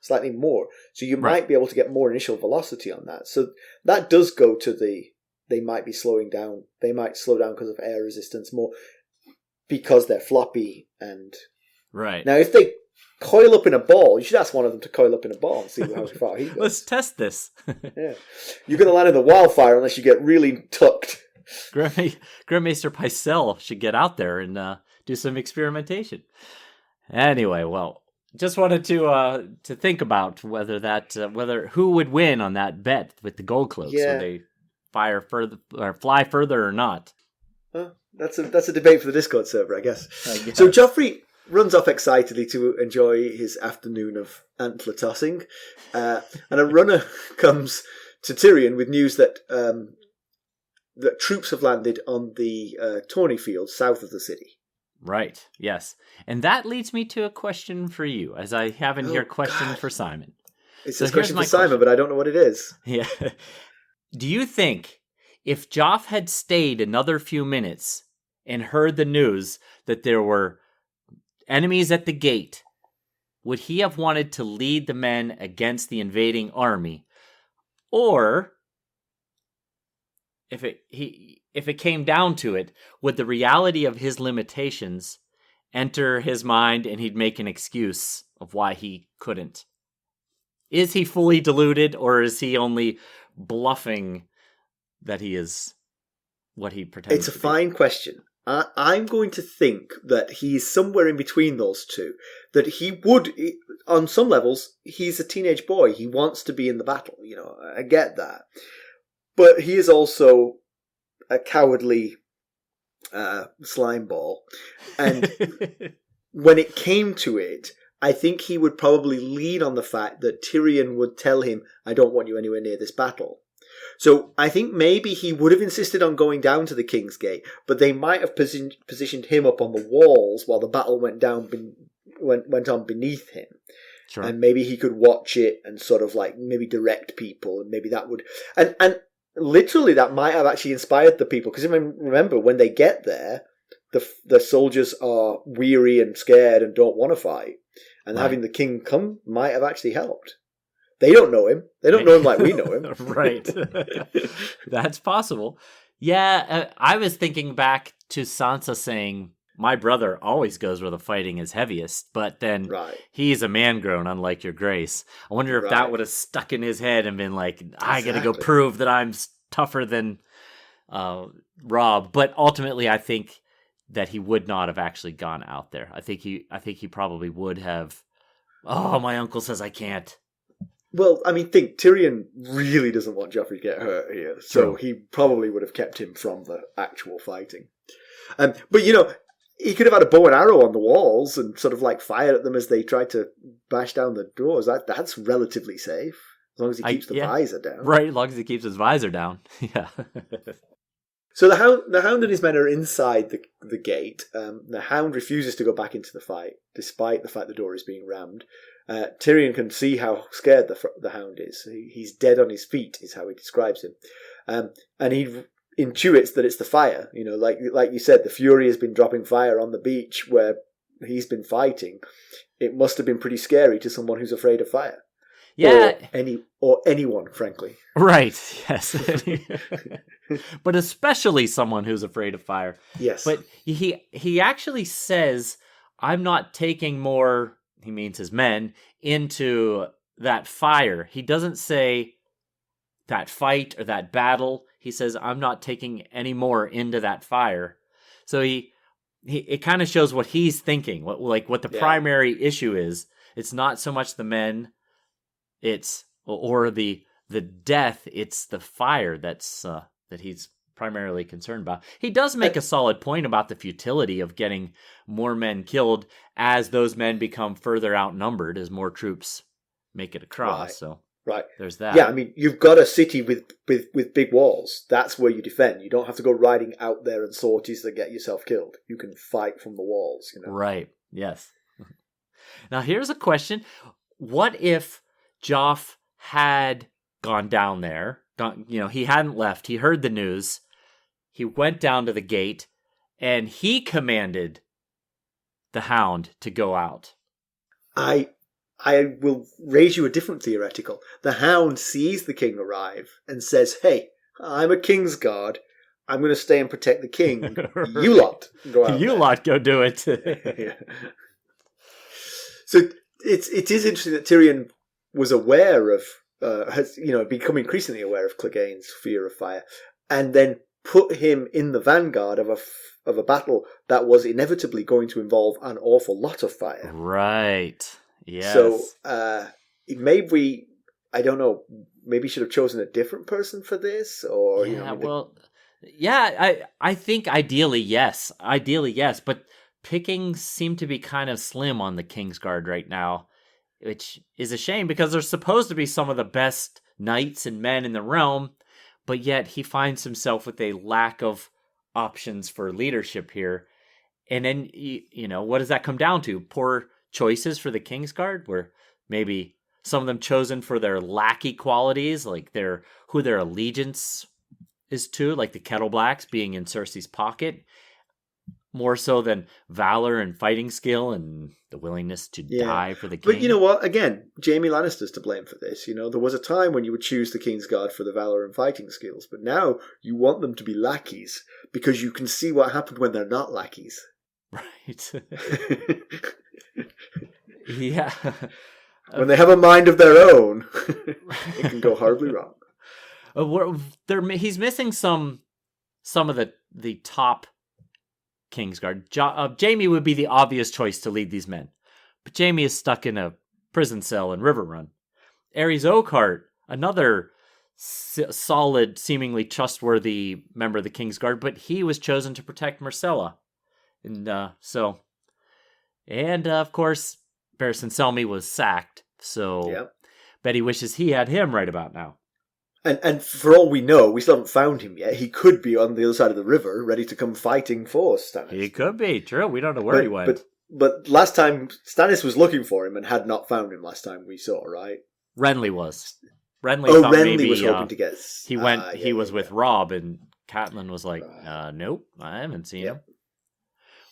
Slightly more. So you might be able to get more initial velocity on that. So that does go to they might be slowing down. They might slow down because of air resistance more because they're floppy. And right. Now, if they coil up in a ball, you should ask one of them to coil up in a ball and see how far he goes. Let's test this. Yeah. You're going to land in the wildfire unless you get really tucked. Grandmaster Pycelle should get out there and do some experimentation. Anyway, well, just wanted to think about whether who would win on that bet with the Gold Cloaks, whether they fire further or fly further or not. That's a debate for the Discord server, I guess. So Joffrey runs off excitedly to enjoy his afternoon of antler tossing. And a runner comes to Tyrion with news that troops have landed on the Tawny field south of the city. Right, yes. And that leads me to a question for you, as I have in here a question for Simon. It's a question for Simon, but I don't know what it is. Yeah. Do you think if Joff had stayed another few minutes and heard the news that there were enemies at the gate, would he have wanted to lead the men against the invading army? Or, if it came down to it, would the reality of his limitations enter his mind and he'd make an excuse of why he couldn't? Is he fully deluded, or is he only bluffing that he is what he pretends to be? It's a fine question. I'm going to think that he's somewhere in between those two. That he would, on some levels, he's a teenage boy. He wants to be in the battle. I get that. But he is also a cowardly slime ball. And when it came to it, I think he would probably lean on the fact that Tyrion would tell him, I don't want you anywhere near this battle. So I think maybe he would have insisted on going down to the King's Gate, but they might have positioned him up on the walls while the battle went on beneath him. Sure. And maybe he could watch it and sort of like maybe direct people, and maybe that would... And literally that might have actually inspired the people, because remember, when they get there, the soldiers are weary and scared and don't want to fight. And having the king come might have actually helped. They don't know him. They don't know him like we know him. Right. That's possible. Yeah, I was thinking back to Sansa saying, my brother always goes where the fighting is heaviest, but then he's a man-grown, unlike your grace. I wonder if that would have stuck in his head and been like, I gotta go prove that I'm tougher than Robb. But ultimately, I think that he would not have actually gone out there. I think he probably would have, my uncle says I can't. Well, I mean, Tyrion really doesn't want Joffrey to get hurt here, so he probably would have kept him from the actual fighting. But, he could have had a bow and arrow on the walls and sort of like fired at them as they tried to bash down the doors. That's relatively safe, as long as he keeps the visor down. Right, as long as he keeps his visor down. Yeah. So the Hound and his men are inside the gate. The Hound refuses to go back into the fight, despite the fact the door is being rammed. Tyrion can see how scared the Hound is. He's dead on his feet, is how he describes him. And he intuits that it's the fire. Like you said, the Fury has been dropping fire on the beach where he's been fighting. It must have been pretty scary to someone who's afraid of fire. Yeah. Or anyone, frankly. Right, yes. But especially someone who's afraid of fire. Yes. But he actually says, I'm not taking more, he means his men, into that fire. He doesn't say that fight or that battle. He says, I'm not taking any more into that fire. So it kind of shows what he's thinking, what the primary issue is. It's not so much the men, or the death, it's the fire that's that he's primarily concerned about. He does make a solid point about the futility of getting more men killed as those men become further outnumbered, as more troops make it across. So there's that. Yeah, I mean, you've got a city with big walls. That's where you defend. You don't have to go riding out there and sorties that get yourself killed. You can fight from the walls. Right. Yes. Now here's a question: what if Joff had gone down there? He hadn't left. He heard the news. He went down to the gate, and he commanded the Hound to go out. I will raise you a different theoretical. The Hound sees the king arrive and says, hey, I'm a king's guard. I'm going to stay and protect the king. You lot go out You lot go do it. Yeah. So it is interesting that Tyrion was aware of, has become increasingly aware of Clegane's fear of fire, and then put him in the vanguard of a battle that was inevitably going to involve an awful lot of fire. Right. Yes. So maybe I don't know. Maybe should have chosen a different person for this, or I think ideally yes. But pickings seem to be kind of slim on the Kingsguard right now, which is a shame because they're supposed to be some of the best knights and men in the realm, but yet he finds himself with a lack of options for leadership here. And then, what does that come down to? Poor choices for the Kingsguard, where maybe some of them chosen for their lackey qualities, like who their allegiance is to, like the Kettleblacks being in Cersei's pocket, more so than valor and fighting skill and the willingness to die for the king. But you know what? Again, Jaime Lannister's to blame for this. There was a time when you would choose the Kingsguard for the valor and fighting skills, but now you want them to be lackeys because you can see what happened when they're not lackeys. Right. Yeah. When they have a mind of their own, it can go horribly wrong. He's missing some of the top Kingsguard. Jaime would be the obvious choice to lead these men, but Jaime is stuck in a prison cell in Riverrun. Ares Oakheart, another solid, seemingly trustworthy member of the Kingsguard, but he was chosen to protect Myrcella. And of course, Barristan Selmy was sacked, so Betty wishes he had him right about now. And for all we know, we still haven't found him yet. He could be on the other side of the river, ready to come fighting for Stannis. He could be, true. We don't know where he went. But last time, Stannis was looking for him and had not found him last time we saw, right? Renly was. Renly was hoping to get... He was with Robb, and Catelyn was like, nope, I haven't seen him.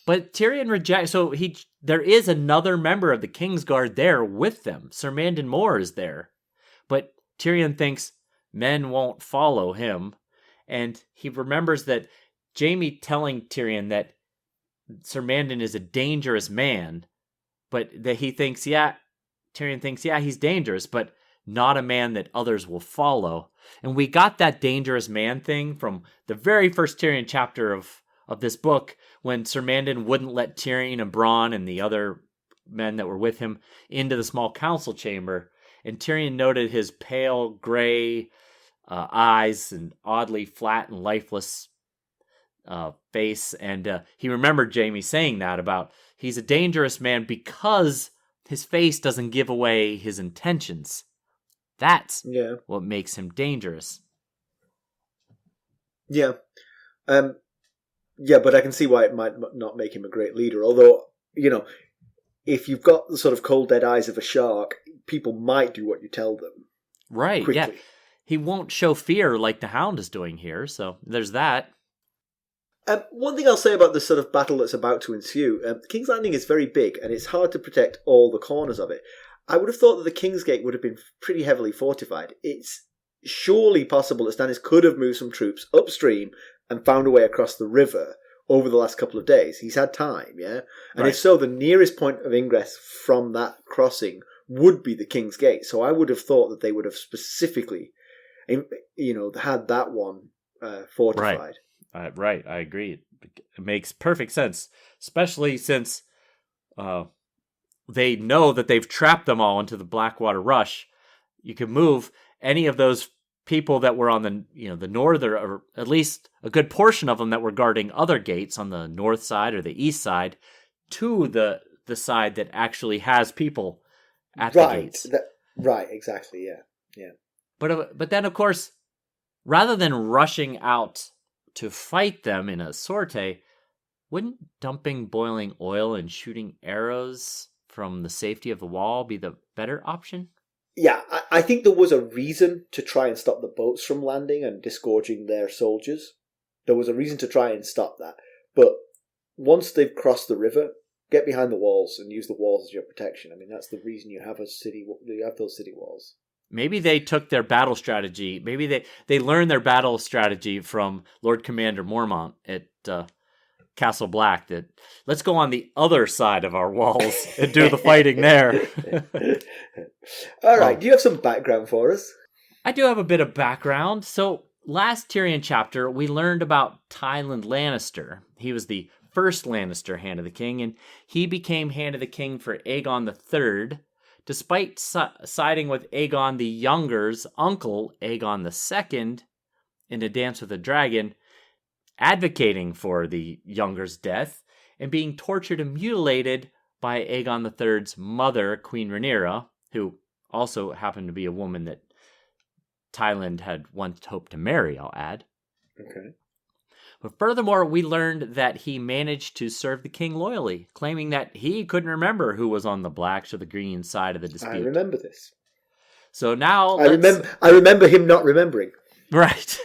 But Tyrion rejects... So there is another member of the Kingsguard there with them. Sir Mandon Moore is there. But Tyrion thinks men won't follow him. And he remembers that Jaime telling Tyrion that Sir Mandon is a dangerous man. But that he thinks, Tyrion thinks, he's dangerous, but not a man that others will follow. And we got that dangerous man thing from the very first Tyrion chapter of this book, when Sir Mandon wouldn't let Tyrion and Bronn and the other men that were with him into the small council chamber. And Tyrion noted his pale gray eyes and oddly flat and lifeless face. And he remembered Jaime saying that about he's a dangerous man because his face doesn't give away his intentions. That's what makes him dangerous. Yeah. But I can see why it might not make him a great leader. Although, if you've got the sort of cold, dead eyes of a shark, people might do what you tell them. Right, quickly. Yeah. He won't show fear like the Hound is doing here, so there's that. One thing I'll say about the sort of battle that's about to ensue, King's Landing is very big, and it's hard to protect all the corners of it. I would have thought that the King's Gate would have been pretty heavily fortified. It's surely possible that Stannis could have moved some troops upstream and found a way across the river over the last couple of days. He's had time, yeah? And if so, the nearest point of ingress from that crossing would be the King's Gate. So I would have thought that they would have specifically, had that one fortified. Right, I agree. It makes perfect sense, especially since they know that they've trapped them all into the Blackwater Rush. You can move any of those people that were on the northern, or at least a good portion of them that were guarding other gates on the north side or the east side, to the side that actually has people at the gates. Right, exactly, yeah. But then, of course, rather than rushing out to fight them in a sortie, wouldn't dumping boiling oil and shooting arrows from the safety of the wall be the better option? Yeah, I think there was a reason to try and stop the boats from landing and disgorging their soldiers. There was a reason to try and stop that. But once they've crossed the river, get behind the walls and use the walls as your protection. I mean, that's the reason you have those city walls. Maybe they took their battle strategy. Maybe they learned their battle strategy from Lord Commander Mormont at Castle Black, that let's go on the other side of our walls and do the fighting there. All right, do you have some background for us? I do have a bit of background. So last Tyrion chapter, we learned about Tyrion Lannister. He was the first Lannister Hand of the King, and he became Hand of the King for Aegon III, despite siding with Aegon the Younger's uncle, Aegon II, in A Dance with the Dragon, advocating for the Younger's death. and being tortured and mutilated by Aegon III's mother, Queen Rhaenyra, who also happened to be a woman that Tyland had once hoped to marry, I'll add. Okay. But furthermore, we learned that he managed to serve the king loyally, claiming that he couldn't remember who was on the blacks or the green side of the dispute. I remember this. So now I remember him not remembering. Right.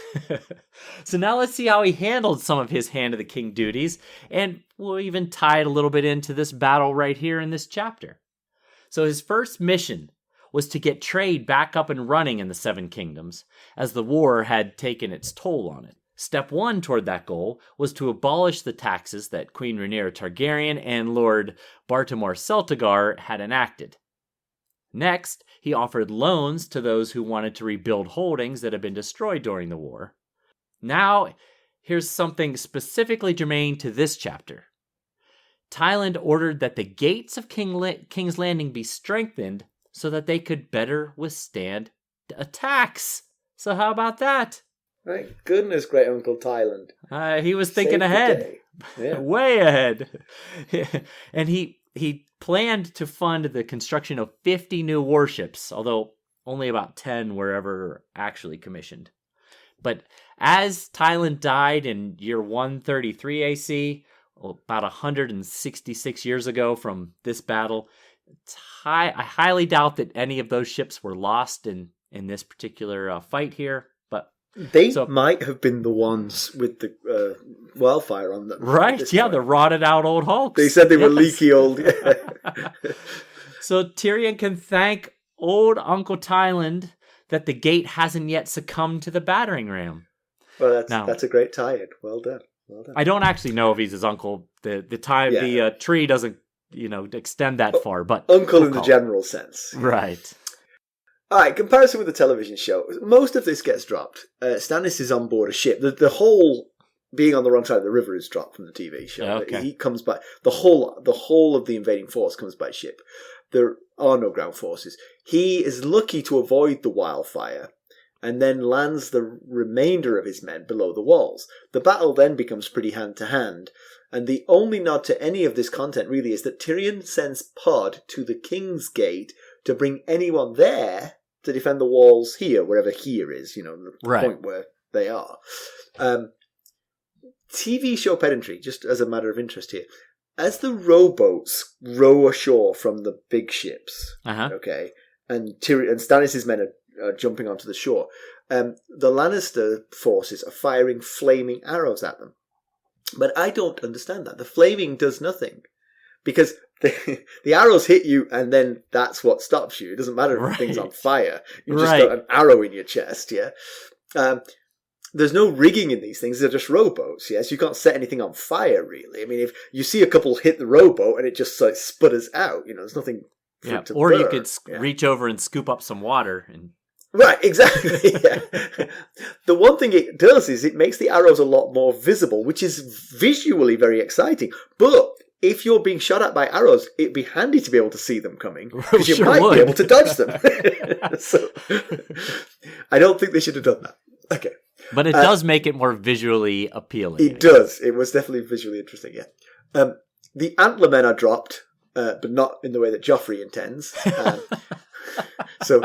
So now let's see how he handled some of his Hand of the King duties, and we'll even tie it a little bit into this battle right here in this chapter. So his first mission was to get trade back up and running in the Seven Kingdoms, as the war had taken its toll on it. Step 1 toward that goal was to abolish the taxes that Queen Rhaenyra Targaryen and Lord Bartimor Celtigar had enacted. Next, he offered loans to those who wanted to rebuild holdings that had been destroyed during the war. Now, here's something specifically germane to this chapter. Tyland ordered that the gates of King's Landing be strengthened so that they could better withstand attacks. So how about that? Thank goodness, Great Uncle Tyland. He was thinking ahead. Yeah. Way ahead. And he planned to fund the construction of 50 new warships, although only about 10 were ever actually commissioned. But as Tyland died in year 133 AC, about 166 years ago from this battle, I highly doubt that any of those ships were lost in this particular fight here. But they might have been the ones with the wildfire on them. Right, yeah, the rotted out old hulks. They said they were leaky old. So Tyrion can thank old Uncle Tyland that the gate hasn't yet succumbed to the battering ram. Well, that's a great tie-in. Well done. I don't actually know if he's his uncle. The tree doesn't extend that far, but uncle in the general sense. Right. All right, comparison with the television show. Most of this gets dropped. Stannis is on board a ship. The whole being on the wrong side of the river is dropped from the TV show. Okay. He comes by. The whole of the invading force comes by ship. There are no ground forces. He is lucky to avoid the wildfire and then lands the remainder of his men below the walls. The battle then becomes pretty hand-to-hand, and the only nod to any of this content really is that Tyrion sends Pod to the King's Gate to bring anyone there to defend the walls here, wherever here is, the point where they are. TV show pedantry, just as a matter of interest here. As the rowboats row ashore from the big ships, okay, and Stannis' men are jumping onto the shore, the Lannister forces are firing flaming arrows at them. But I don't understand that. The flaming does nothing. Because the arrows hit you and then that's what stops you. It doesn't matter if the thing's on fire. You've just got an arrow in your chest, yeah? There's no rigging in these things. They're just rowboats, yes? You can't set anything on fire, really. I mean, if you see a couple hit the rowboat and it just sputters out, there's nothing for it to burn. You could reach over and scoop up some water and... Right, exactly. Yeah. The one thing it does is it makes the arrows a lot more visible, which is visually very exciting. But if you're being shot at by arrows, it'd be handy to be able to see them coming, because you might be able to dodge them. So, I don't think they should have done that. Okay. But it does make it more visually appealing. It does. It was definitely visually interesting, yeah. The Antler Men are dropped, but not in the way that Joffrey intends. So...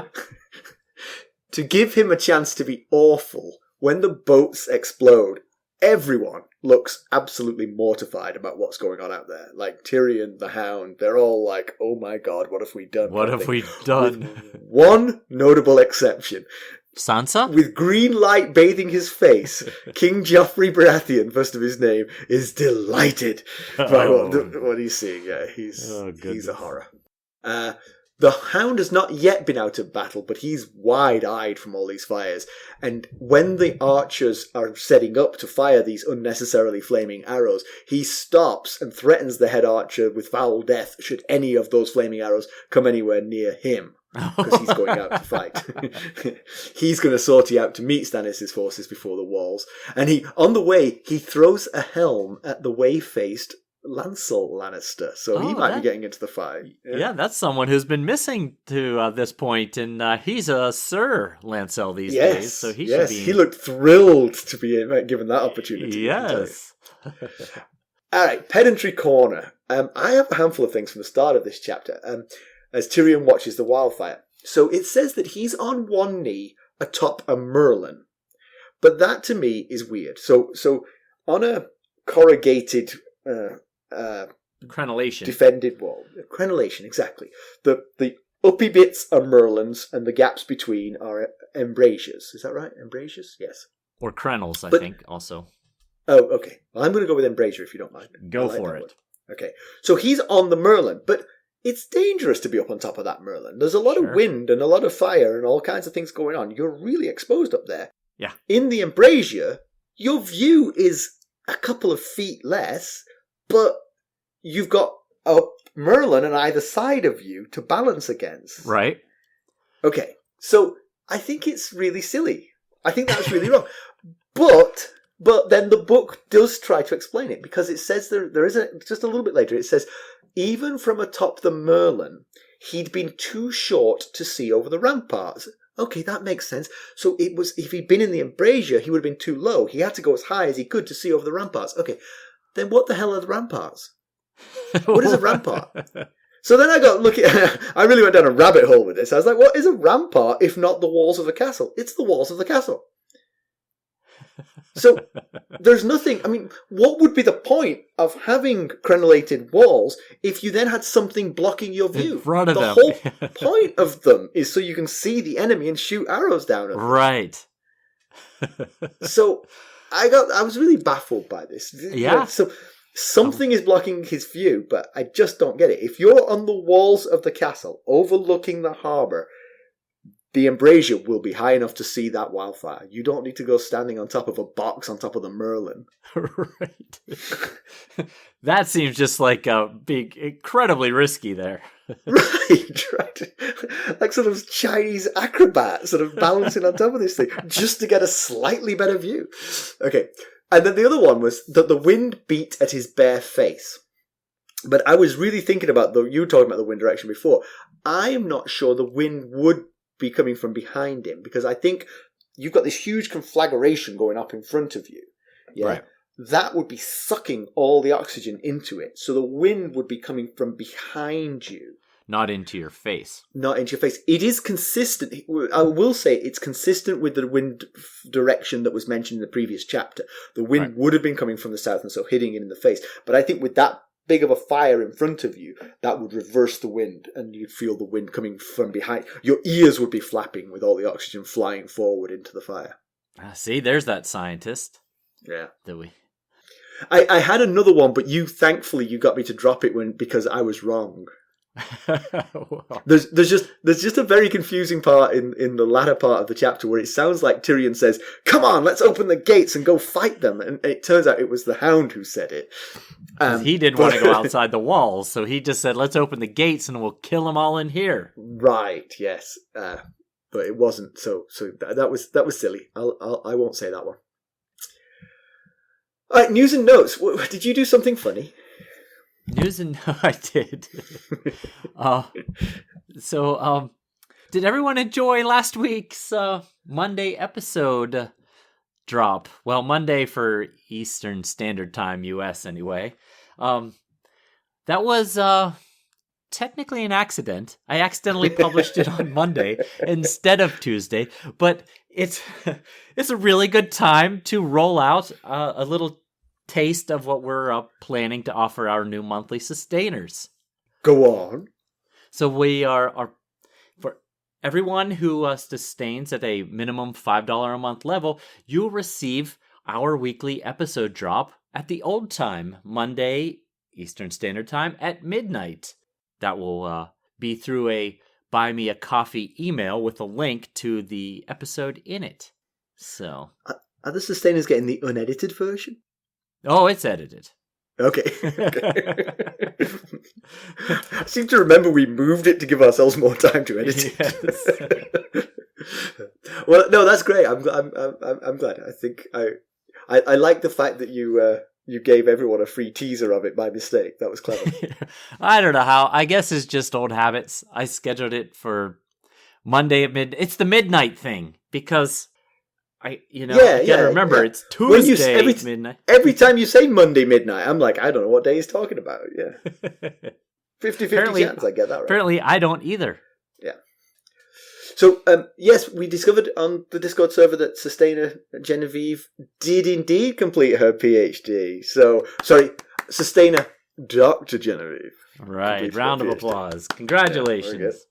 To give him a chance to be awful, when the boats explode, everyone looks absolutely mortified about what's going on out there. Like Tyrion, the Hound, they're all like, oh my god, what have we done? What have we done? With one notable exception. Sansa? With green light bathing his face, King Joffrey Baratheon, first of his name, is delighted by what he's seeing. Yeah, he's a horror. The Hound has not yet been out of battle, but he's wide-eyed from all these fires. And when the archers are setting up to fire these unnecessarily flaming arrows, he stops and threatens the head archer with foul death should any of those flaming arrows come anywhere near him. Because he's going out to fight. He's going to sortie out to meet Stannis' forces before the walls. And on the way, he throws a helm at the way-faced Lancel Lannister, so he might be getting into the fight. Yeah, that's someone who's been missing to this point, and he's a Sir Lancel these days, so he looked thrilled to be given that opportunity. Yes. All right, pedantry corner. I have a handful of things from the start of this chapter as Tyrion watches the wildfire. So it says that he's on one knee atop a merlon. But that to me is weird. So on a corrugated Crenellation. defended wall. Crenellation, exactly. The uppy bits are merlons and the gaps between are embrasures. Is that right? Embrasures? Yes. Or crenels, I think, also. Oh, okay. Well, I'm going to go with embrasure if you don't mind. Go for it. Word. Okay. So he's on the merlon, but it's dangerous to be up on top of that merlon. There's a lot of wind and a lot of fire and all kinds of things going on. You're really exposed up there. Yeah. In the embrasure, your view is a couple of feet less, but you've got a merlon on either side of you to balance against. Right. Okay. So I think it's really silly. I think that's really wrong. But then the book does try to explain it, because it says there is just a little bit later, it says, even from atop the merlon, he'd been too short to see over the ramparts. Okay, that makes sense. So it was, if he'd been in the embrasure, he would have been too low. He had to go as high as he could to see over the ramparts. Okay, then what the hell are the ramparts? What is a rampart? So then I got I really went down a rabbit hole with this. I was like, what is a rampart if not the walls of a castle? It's the walls of the castle. So there's nothing, I mean, what would be the point of having crenellated walls if you then had something blocking your view? In front of them. The whole point of them is so you can see the enemy and shoot arrows down at them. Right. So I was really baffled by this. Yeah. So something is blocking his view, but I just don't get it. If you're on the walls of the castle overlooking the harbour, the embrasure will be high enough to see that wildfire. You don't need to go standing on top of a box on top of the merlon. Right. That seems just like being incredibly risky there. Right. Like sort of Chinese acrobat sort of balancing on top of this thing just to get a slightly better view. Okay. And then the other one was that the wind beat at his bare face. But I was really thinking about, you were talking about the wind direction before. I am not sure the wind would be coming from behind him, because I think you've got this huge conflagration going up in front of you. Yeah. Right. That would be sucking all the oxygen into it. So the wind would be coming from behind you. Not into your face. Not into your face. It is consistent. I will say it's consistent with the wind direction that was mentioned in the previous chapter. The wind would have been coming from the south and so hitting it in the face. But I think with that big of a fire in front of you, that would reverse the wind and you'd feel the wind coming from behind. Your ears would be flapping with all the oxygen flying forward into the fire. See, there's that scientist. Yeah. That we... I had another one, but thankfully you got me to drop it because I was wrong. There's just a very confusing part in the latter part of the chapter where it sounds like Tyrion says, "Come on, let's open the gates and go fight them," and it turns out it was the Hound who said it. He didn't want to go outside the walls, so he just said, "Let's open the gates and we'll kill them all in here." Right? Yes, but it wasn't. So that was silly. I won't say that one. All right, news and notes. Did you do something funny? News and I did. Did everyone enjoy last week's Monday episode drop? Well, Monday for Eastern Standard Time, US anyway. That was technically an accident. I accidentally published it on Monday instead of Tuesday, but it's a really good time to roll out a little taste of what we're planning to offer our new monthly sustainers. Go on. So we are for everyone who sustains at a minimum $5 a month level, you'll receive our weekly episode drop at the old time, Monday Eastern Standard Time at midnight. That will be through a Buy Me a Coffee email with a link to the episode in it. So, are the sustainers getting the unedited version? Oh, it's edited. Okay. I seem to remember we moved it to give ourselves more time to edit it. Well, no, that's great. I'm glad. I think I like the fact that you gave everyone a free teaser of it by mistake. That was clever. I don't know how. I guess it's just old habits. I scheduled it for Monday at midnight. It's the midnight thing because you gotta remember it's Tuesday midnight. Every time you say Monday midnight, I'm like, I don't know what day he's talking about. Yeah. 50-50 chance I get that right. Apparently, I don't either. Yeah. So, yes, we discovered on the Discord server that Sustainer Genevieve did indeed complete her PhD. So, sorry, Sustainer Dr. Genevieve. Right. Round of applause. Congratulations.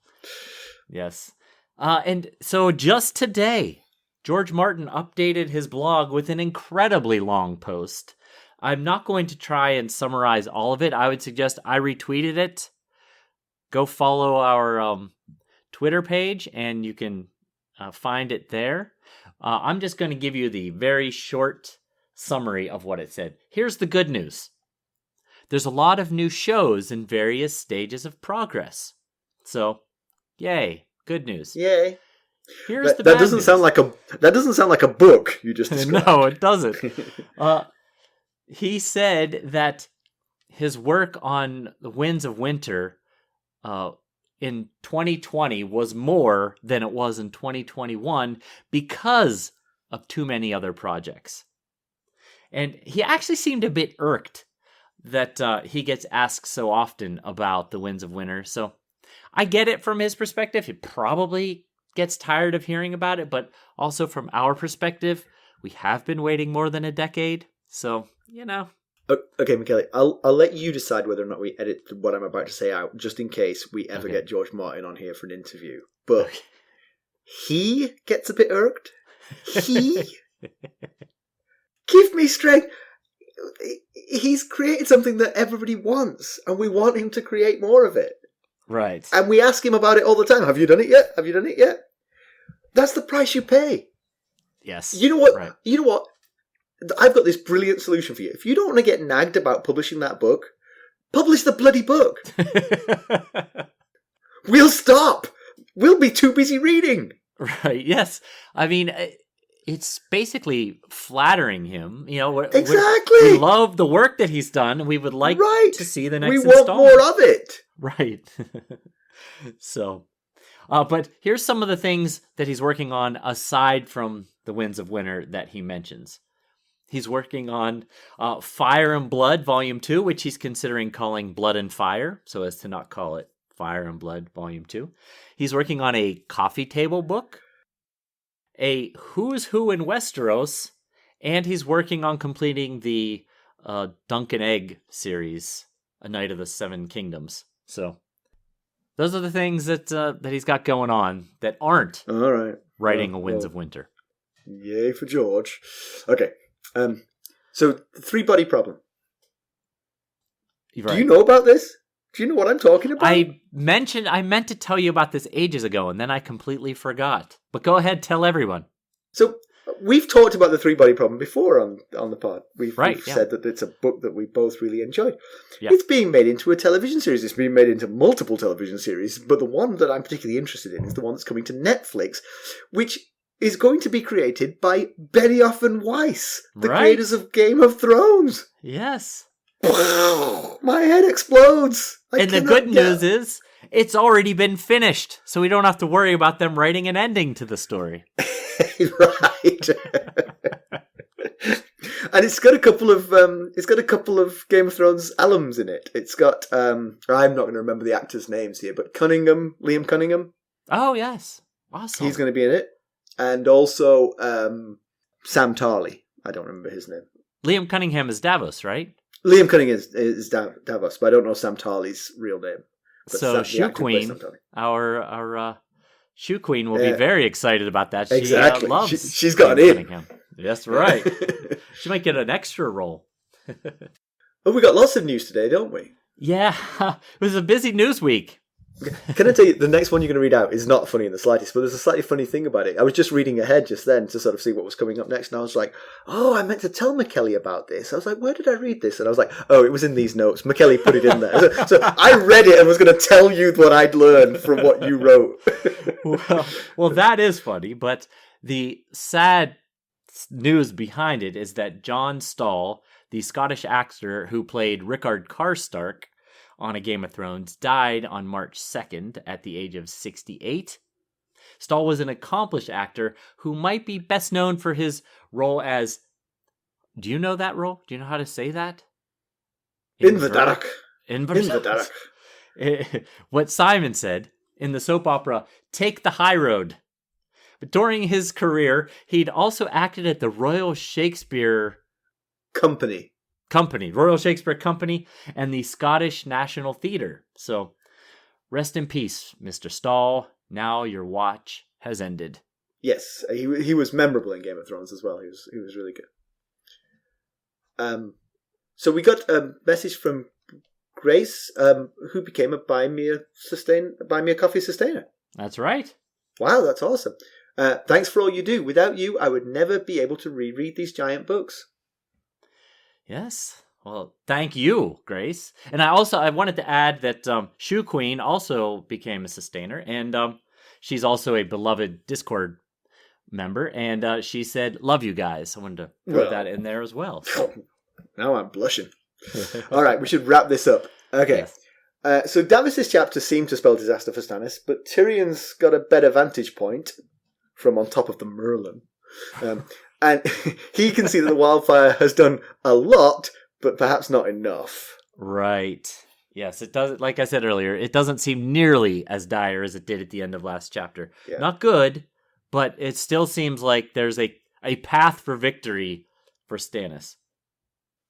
Yeah, yes. And so just today, George Martin updated his blog with an incredibly long post. I'm not going to try and summarize all of it. I would suggest I retweeted it. Go follow our Twitter page, and you can find it there. I'm just going to give you the very short summary of what it said. Here's the good news. There's a lot of new shows in various stages of progress. So, yay, good news. Yay. Here's the bad news. That doesn't sound like a book you just described. No, it doesn't. He said that his work on The Winds of Winter in 2020 was more than it was in 2021 because of too many other projects. And he actually seemed a bit irked that he gets asked so often about The Winds of Winter. So I get it from his perspective. He probably gets tired of hearing about it, but also from our perspective, we have been waiting more than a decade. So, Okay, Mackelly, I'll let you decide whether or not we edit what I'm about to say out, just in case we ever get George Martin on here for an interview. But he gets a bit irked. He? Give me strength. He's created something that everybody wants, and we want him to create more of it. Right. And we ask him about it all the time. Have you done it yet? Have you done it yet? That's the price you pay. Yes. You know what? Right. You know what? I've got this brilliant solution for you. If you don't want to get nagged about publishing that book, publish the bloody book. We'll stop. We'll be too busy reading. Right, yes. I mean, it's basically flattering him. Exactly. We love the work that he's done, and we would like to see the next installment. We want more of it. Right. So, but here's some of the things that he's working on aside from The Winds of Winter that he mentions. He's working on Fire and Blood, Volume 2, which he's considering calling Blood and Fire, so as to not call it Fire and Blood, Volume 2. He's working on a coffee table book, a Who's Who in Westeros, and he's working on completing the Dunk and Egg series, A Night of the Seven Kingdoms. So those are the things that he's got going on that aren't all right. writing A Winds of Winter. Yay for George. Okay. So the 3-body problem. Right. Do you know about this? Do you know what I'm talking about? I meant to tell you about this ages ago, and then I completely forgot. But go ahead, tell everyone. So we've talked about the 3-body problem before on the pod. We've said that it's a book that we both really enjoyed. Yeah. It's being made into a television series. It's being made into multiple television series, but the one that I'm particularly interested in is the one that's coming to Netflix, which is going to be created by Benioff and Weiss, the creators of Game of Thrones. Yes. My head explodes. And the good news is, it's already been finished, so we don't have to worry about them writing an ending to the story. Right. And it's got a couple of Game of Thrones alums in it. It's got I'm not going to remember the actors' names here, but Liam Cunningham. Oh yes, awesome. He's going to be in it. And also Sam Tarley. I don't remember his name. Liam Cunningham is Davos, right? Liam Cunningham is Davos, but I don't know Sam Tarley's real name. But so Shoe Queen, our Shoe Queen will be very excited about that. Exactly. She's got Liam an Cunningham. Yes, right. She might get an extra role. Oh, we got lots of news today, don't we? Yeah, it was a busy news week. Can I tell you, the next one you're going to read out is not funny in the slightest, but there's a slightly funny thing about it. I was just reading ahead just then to sort of see what was coming up next, and I was like, oh, I meant to tell Mackelly about this. I was like, where did I read this? And I was like, oh, it was in these notes. Mackelly put it in there. So I read it and was going to tell you what I'd learned from what you wrote. well, that is funny, but the sad news behind it is that John Stahl, the Scottish actor who played Rickard Karstark on A Game of Thrones, died on March 2nd at the age of 68. Stahl was an accomplished actor who might be best known for his role as... Do you know that role? Do you know how to say that? In the dark. In the dark. What Simon said in the soap opera, Take the High Road. But during his career, he'd also acted at the Royal Shakespeare... Company, Royal Shakespeare Company, and the Scottish National Theatre. So, rest in peace, Mr. Stahl. Now your watch has ended. Yes, he was memorable in Game of Thrones as well. He was really good. So we got a message from Grace, who became a Buy Me a Coffee sustainer. That's right. Wow, that's awesome. Thanks for all you do. Without you, I would never be able to reread these giant books. Yes. Well, thank you, Grace. And I wanted to add that Shoe Queen also became a sustainer, and she's also a beloved Discord member, and she said, "Love you guys." I wanted to throw that in there as well. So. Now I'm blushing. All right, we should wrap this up. Okay. Yes. So Davos's chapter seemed to spell disaster for Stannis, but Tyrion's got a better vantage point from on top of the Merlin. And he can see that the wildfire has done a lot, but perhaps not enough. Right. Yes, it does. Like I said earlier, it doesn't seem nearly as dire as it did at the end of last chapter. Yeah. Not good, but it still seems like there's a path for victory for Stannis.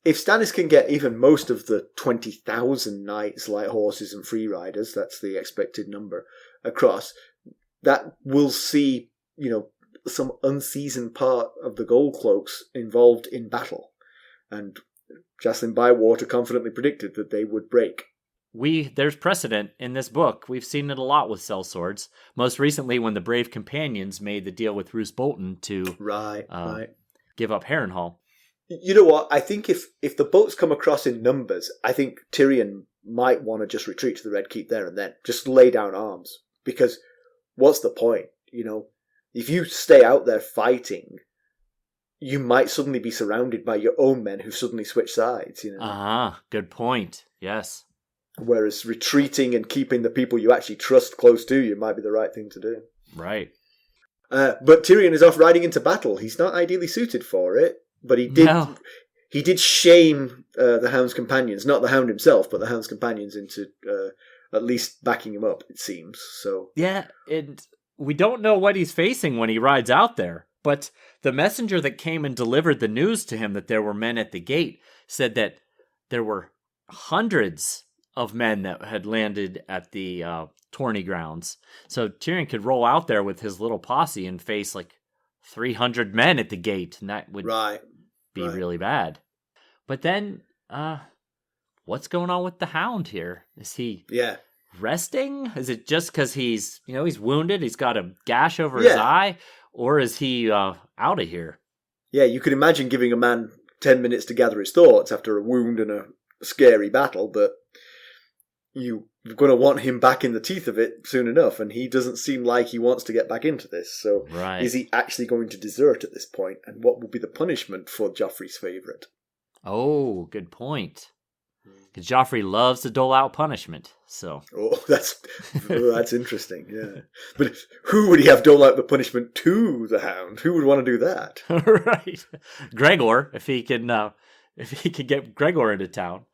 If Stannis can get even most of the 20,000 knights, light horses, and free riders, that's the expected number, across, that will see, some unseasoned part of the Gold Cloaks involved in battle. And Jocelyn Bywater confidently predicted that they would break. There's precedent in this book. We've seen it a lot with sellswords. Most recently when the Brave Companions made the deal with Roose Bolton to give up Harrenhal. You know what? I think if the boats come across in numbers, I think Tyrion might want to just retreat to the Red Keep there and then. Just lay down arms. Because what's the point? If you stay out there fighting, you might suddenly be surrounded by your own men who've suddenly switched sides. Good point. Yes. Whereas retreating and keeping the people you actually trust close to you might be the right thing to do. Right. But Tyrion is off riding into battle. He's not ideally suited for it, but he did shame the Hound's companions, not the Hound himself, but the Hound's companions into at least backing him up, it seems. So yeah, and we don't know what he's facing when he rides out there, but the messenger that came and delivered the news to him that there were men at the gate said that there were hundreds of men that had landed at the tourney grounds. So Tyrion could roll out there with his little posse and face like 300 men at the gate, and that would be really bad. But then, what's going on with the Hound here? Is he resting? Is it just because he's wounded, he's got a gash over his eye, or is he out of here? Yeah, you could imagine giving a man 10 minutes to gather his thoughts after a wound and a scary battle, but you're going to want him back in the teeth of it soon enough, and he doesn't seem like he wants to get back into this. So is he actually going to desert at this point, and what will be the punishment for Joffrey's favourite? Oh, good point. Because Joffrey loves to dole out punishment. So that's interesting. Yeah, but who would he have dole out the punishment to? The Hound. Who would want to do that? Right, Gregor. If he could get Gregor into town.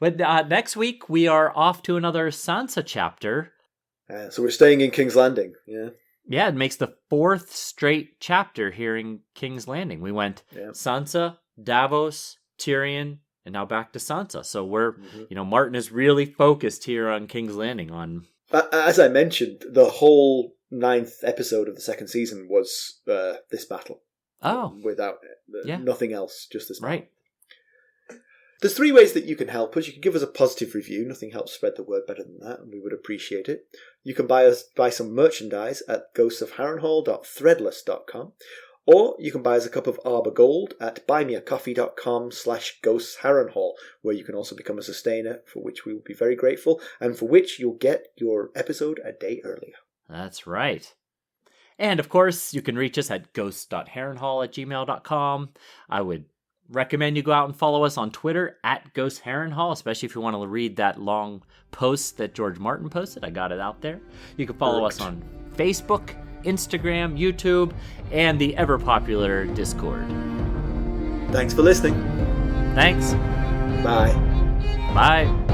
But next week we are off to another Sansa chapter. So we're staying in King's Landing. Yeah. Yeah, it makes the 4th straight chapter here in King's Landing. We went Sansa, Davos, Tyrion, and now back to Sansa. So we're, Martin is really focused here on King's Landing. As I mentioned, the whole 9th episode of the 2nd season was this battle. Oh. Without nothing else, just this battle. Right. There's 3 ways that you can help us. You can give us a positive review. Nothing helps spread the word better than that, and we would appreciate it. You can buy some merchandise at ghostsofharrenhal.threadless.com, or you can buy us a cup of Arbor Gold at buymeacoffee.com/ghostsharrenhal, where you can also become a sustainer, for which we will be very grateful, and for which you'll get your episode a day earlier. That's right. And of course, you can reach us at ghost.harrenhal@gmail.com. I would recommend you go out and follow us on Twitter at Ghost Harrenhal, especially if you want to read that long post that George Martin posted. I got it out there. You can follow us on Facebook Instagram, YouTube, and the ever-popular Discord. Thanks for listening. Thanks. Bye. Bye.